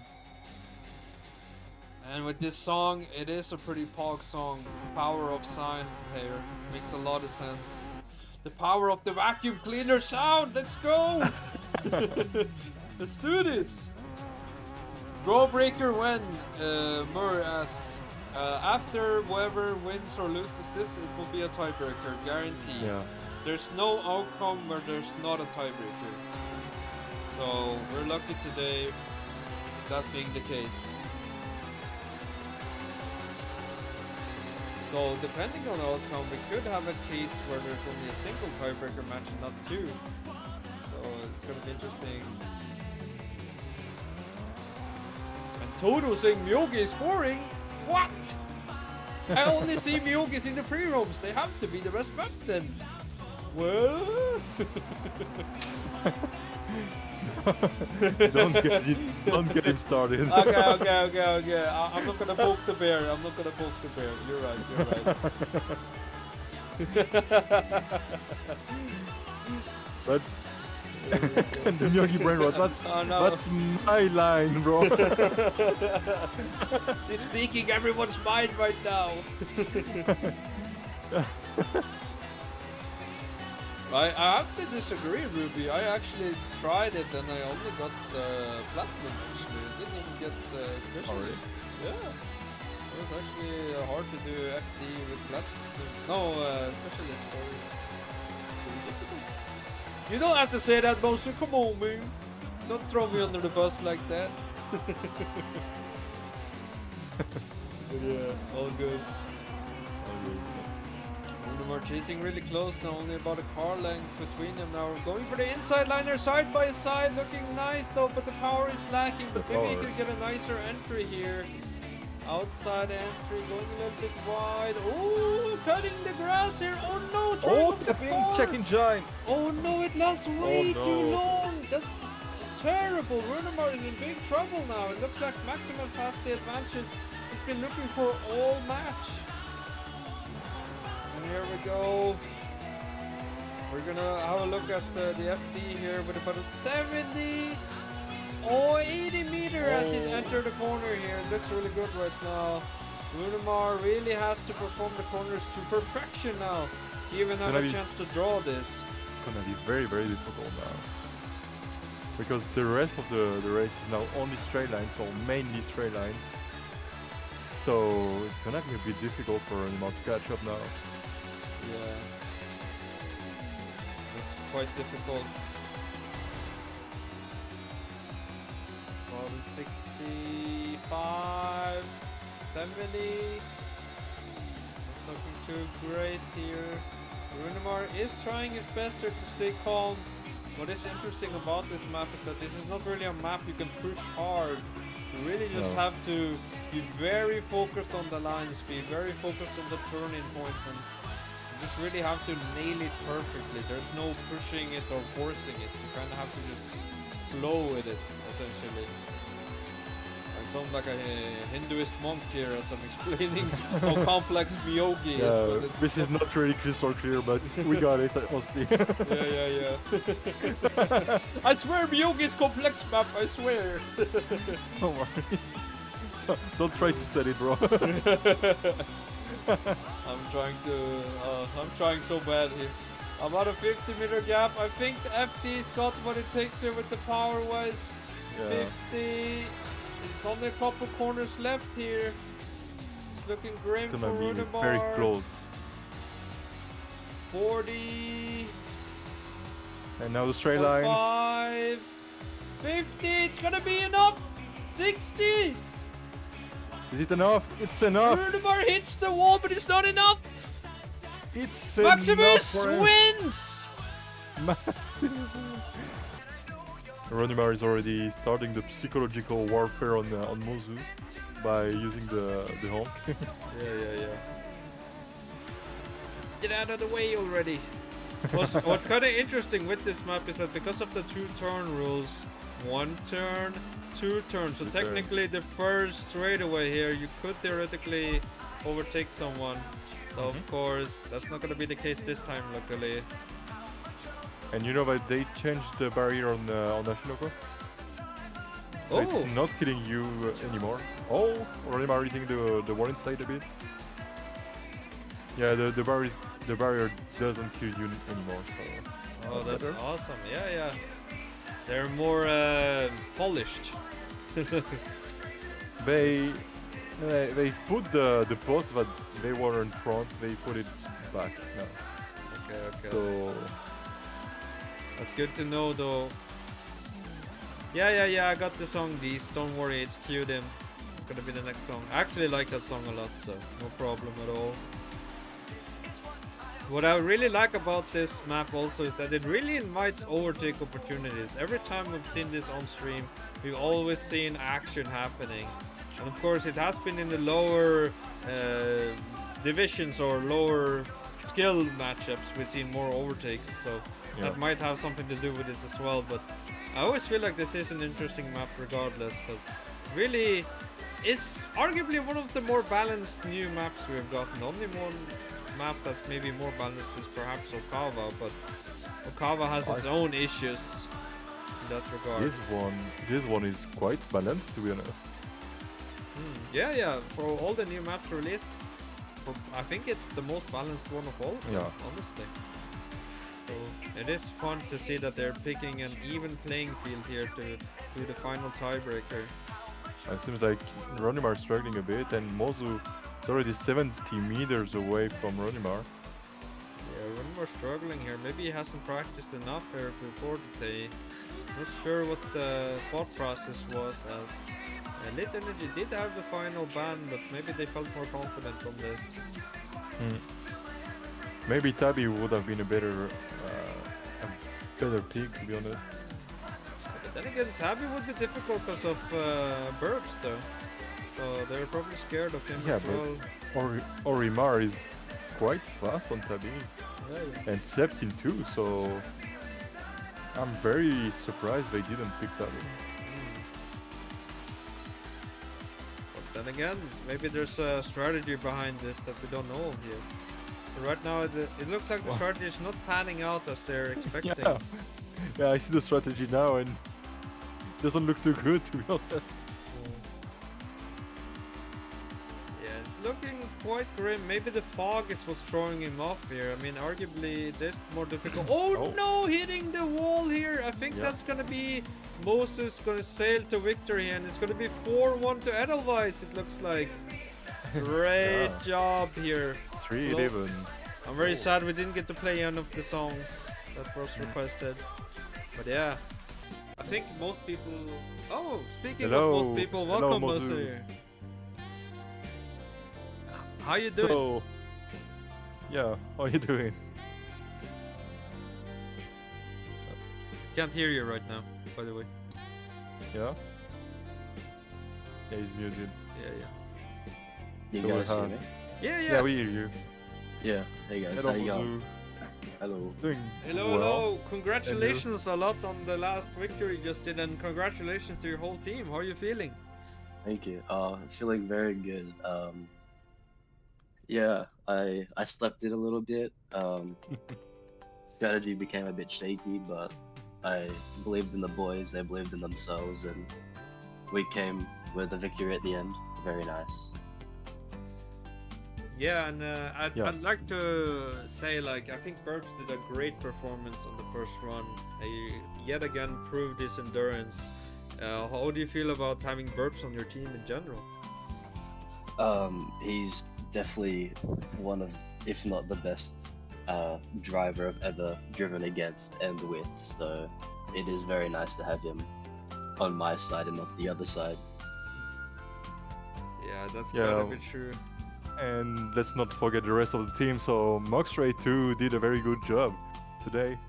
And with this song, it is a pretty pog song. Power of Sign here. Makes a lot of sense. The power of the vacuum cleaner sound. Let's go! Let's do this! Drawbreaker when? Murray asks. After whoever wins or loses this, it will be a tiebreaker. Guaranteed. Yeah. There's no outcome where there's not a tiebreaker. So we're lucky today, that being the case. So depending on the outcome, we could have a case where there's only a single tiebreaker match and not two. So it's gonna be interesting. And Toto saying Miyogi is boring? What? I only see Miyogis in the pre-roams. They have to be the best map then. Well... don't get him started. Okay. I'm not gonna poke the bear. You're right. But the Miyogi brain rot, that's my line, bro. He's speaking everyone's mind right now. I have to disagree, Ruby. I actually tried it and I only got platinum actually. I didn't even get specialist. Oh, really? Yeah. It was actually hard to do FD with platinum. No, specialist. Sorry. Pretty difficult. You don't have to say that, Monster. Come on, man. Don't throw me under the bus like that. Yeah, all good. We're chasing really close now, only about a car length between them now. We're going for the inside liner side by side, looking nice though, but the power is lacking. But maybe he can get a nicer entry here. Outside entry, going a little bit wide. Oh, cutting the grass here. Oh no, trying to check engine. Oh no, it lasts way too long. That's terrible. Runimar is in big trouble now. It looks like Maximum has the advantage he's been looking for all match. Here we go. We're gonna have a look at the FD here with about a 70 or 80 meter as he's entered the corner here. It looks really good right now. Runimar really has to perform the corners to perfection now to even have a chance to draw this. It's gonna be very, very difficult now. Because the rest of the race is now only straight lines, or mainly straight lines. So it's gonna be a bit difficult for Runimar to catch up now. Yeah, it's quite difficult. About 65, 70. It's looking too great here. Runimar is trying his best here to stay calm. What is interesting about this map is that this is not really a map you can push hard. You really just have to be very focused on the line speed, very focused on the turning points, and you just really have to nail it perfectly. There's no pushing it or forcing it. You kind of have to just flow with it, essentially. I sound like a Hinduist monk here as I'm explaining how complex Miyogi is. But this is not really crystal clear, but we got it, Osti. yeah. I swear Miyogi is complex map, I swear. Don't worry. Don't try to set it, bro. I'm trying so bad here. About a 50-meter gap. I think the FD's got what it takes here with the power-wise. Yeah. 50. It's only a couple corners left here. It's looking grim It's for gonna be Runimar. very close. 40. And now the straight line. 45. 50. It's gonna be enough. 60. Is it enough? It's enough. Runimar hits the wall, but it's not enough. It's Maximus enough for wins. Ronimar is already starting the psychological warfare on Mozu by using the honk. Yeah. Get out of the way already. What's kind of interesting with this map is that because of the 2 turn rules, 1 turn, 2 turns. So technically the first straightaway here, you could theoretically overtake someone. So of course, that's not going to be the case this time, luckily. And you know that they changed the barrier on Ashinoko? So it's not killing you anymore. Oh, Ronimar hitting the wall inside a bit. Yeah, the barrier doesn't kill you anymore. So Oh, that's better. awesome. Yeah. They're more polished. They put the post that they were in front. They put it back now. Okay. So That's good to know, though. Yeah. I got the song Beast. Don't worry, it's queued in. It's gonna be the next song. I actually like that song a lot, so no problem at all. What I really like about this map also is that it really invites overtake opportunities. Every time we've seen this on stream, we've always seen action happening. And of course, it has been in the lower divisions or lower skill matchups. We've seen more overtakes, so that might have something to do with this as well. But I always feel like this is an interesting map regardless, because really is arguably one of the more balanced new maps we've gotten. Only one map that's maybe more balanced is perhaps Okava, but Okava has its own issues in that regard. this one is quite balanced, to be honest. Yeah, for all the new maps released, I think it's the most balanced one of all, honestly. So it is fun to see that they're picking an even playing field here to do the final tiebreaker. It seems like Ronimar is struggling a bit, and Mozu is already 70 meters away from Ronimar. Yeah, Runimar struggling here. Maybe he hasn't practiced enough here before today. Not sure what the thought process was, as Lit Energy did have the final ban, but maybe they felt more confident on this. Maybe Tabby would have been a better pick, to be honest. But then again, Tabby would be difficult because of Burbs, though. So they're probably scared of him as well. Orimar is quite fast on Tabby, and Septin too, so I'm very surprised they didn't pick Tabby. But then again, maybe there's a strategy behind this that we don't know of yet. But right now, it looks like the strategy is not panning out as they're expecting. Yeah, I see the strategy now, and it doesn't look too good, to be honest. Yeah, it's looking quite grim. Maybe the fog is what's throwing him off here. I mean, arguably, this more difficult. Oh no, hitting the wall here. I think that's gonna be Moses gonna sail to victory, and it's gonna be 4-1 to Edelweiss, it looks like. Great job here. 3-11. I'm very sad we didn't get to play any of the songs that was requested. But yeah, I think most people... Oh, speaking of most people, welcome us here. How you doing? So, Yeah, how are you doing? Can't hear you right now, by the way. Yeah? Yeah, he's muted. Yeah. You So, guys hear me? Yeah. Yeah, we hear you. Yeah. Hey guys, Hello, how you going? Bonjour. Hello. Doing Hello, well. hello. Congratulations a lot on the last victory you just did, and congratulations to your whole team. How are you feeling? Thank you. Feeling very good. Yeah, I slept in a little bit. Strategy became a bit shaky, but I believed in the boys. They believed in themselves, and we came with a victory at the end. Very nice. Yeah, and Yeah. I'd like to say, like, I think Burbs did a great performance on the first run. He yet again proved his endurance. How do you feel about having Burbs on your team in general? He's definitely one of, if not the best, driver I've ever driven against and with. So it is very nice to have him on my side and not the other side. Yeah, that's Yeah. gotta be true. And let's not forget the rest of the team. So Moxray too did a very good job today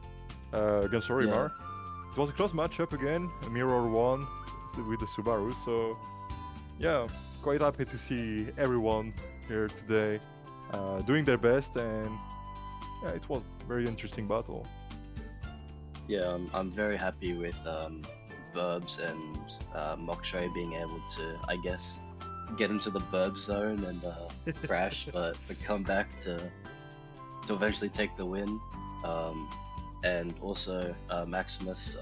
against Orimar. It was a close matchup again. A mirror won with the Subaru. So yeah, quite happy to see everyone here today doing their best, and yeah, it was a very interesting battle. Yeah, I'm very happy with Burbs and Mokshay being able to, I guess, get into the Burb zone and crash, but come back to eventually take the win. And also Maximus,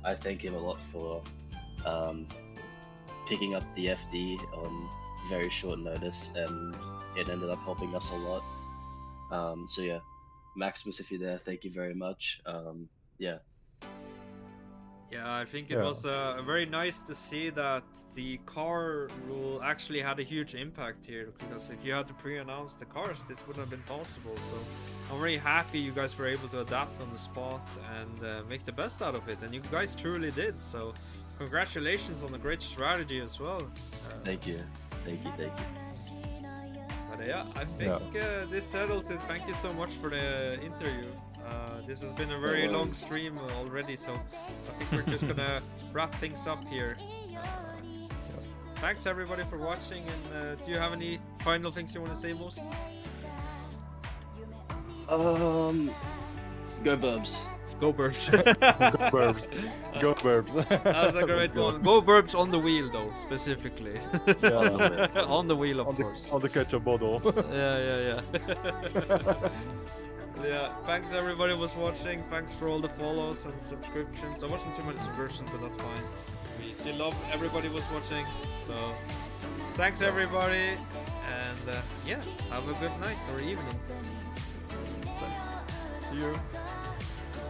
I thank him a lot for picking up the FD on very short notice, and it ended up helping us a lot. So yeah, Maximus, if you're there, thank you very much. Yeah. Yeah, I think it Yeah. was very nice to see that the car rule actually had a huge impact here, because if you had to pre-announce the cars, this wouldn't have been possible. So I'm very happy you guys were able to adapt on the spot and make the best out of it, and you guys truly did. So congratulations on the great strategy as well. Thank you. Thank you. But yeah, I think this settles it. Thank you so much for the interview. This has been a very long stream already, so I think we're just gonna wrap things up here. Thanks everybody for watching, and do you have any final things you want to say, Mosi? Go Burbs. Go Burbs. Go Burbs. Go Burbs. That was a great Let's go. one. Go Burbs on the wheel though, specifically. Yeah, On the wheel, of course. on the ketchup bottle. Yeah. Yeah, thanks everybody who was watching. Thanks for all the follows and subscriptions. There wasn't too many subscriptions, but that's fine. We still love everybody who was watching. So thanks everybody, and yeah, have a good night or evening. Thanks. See you.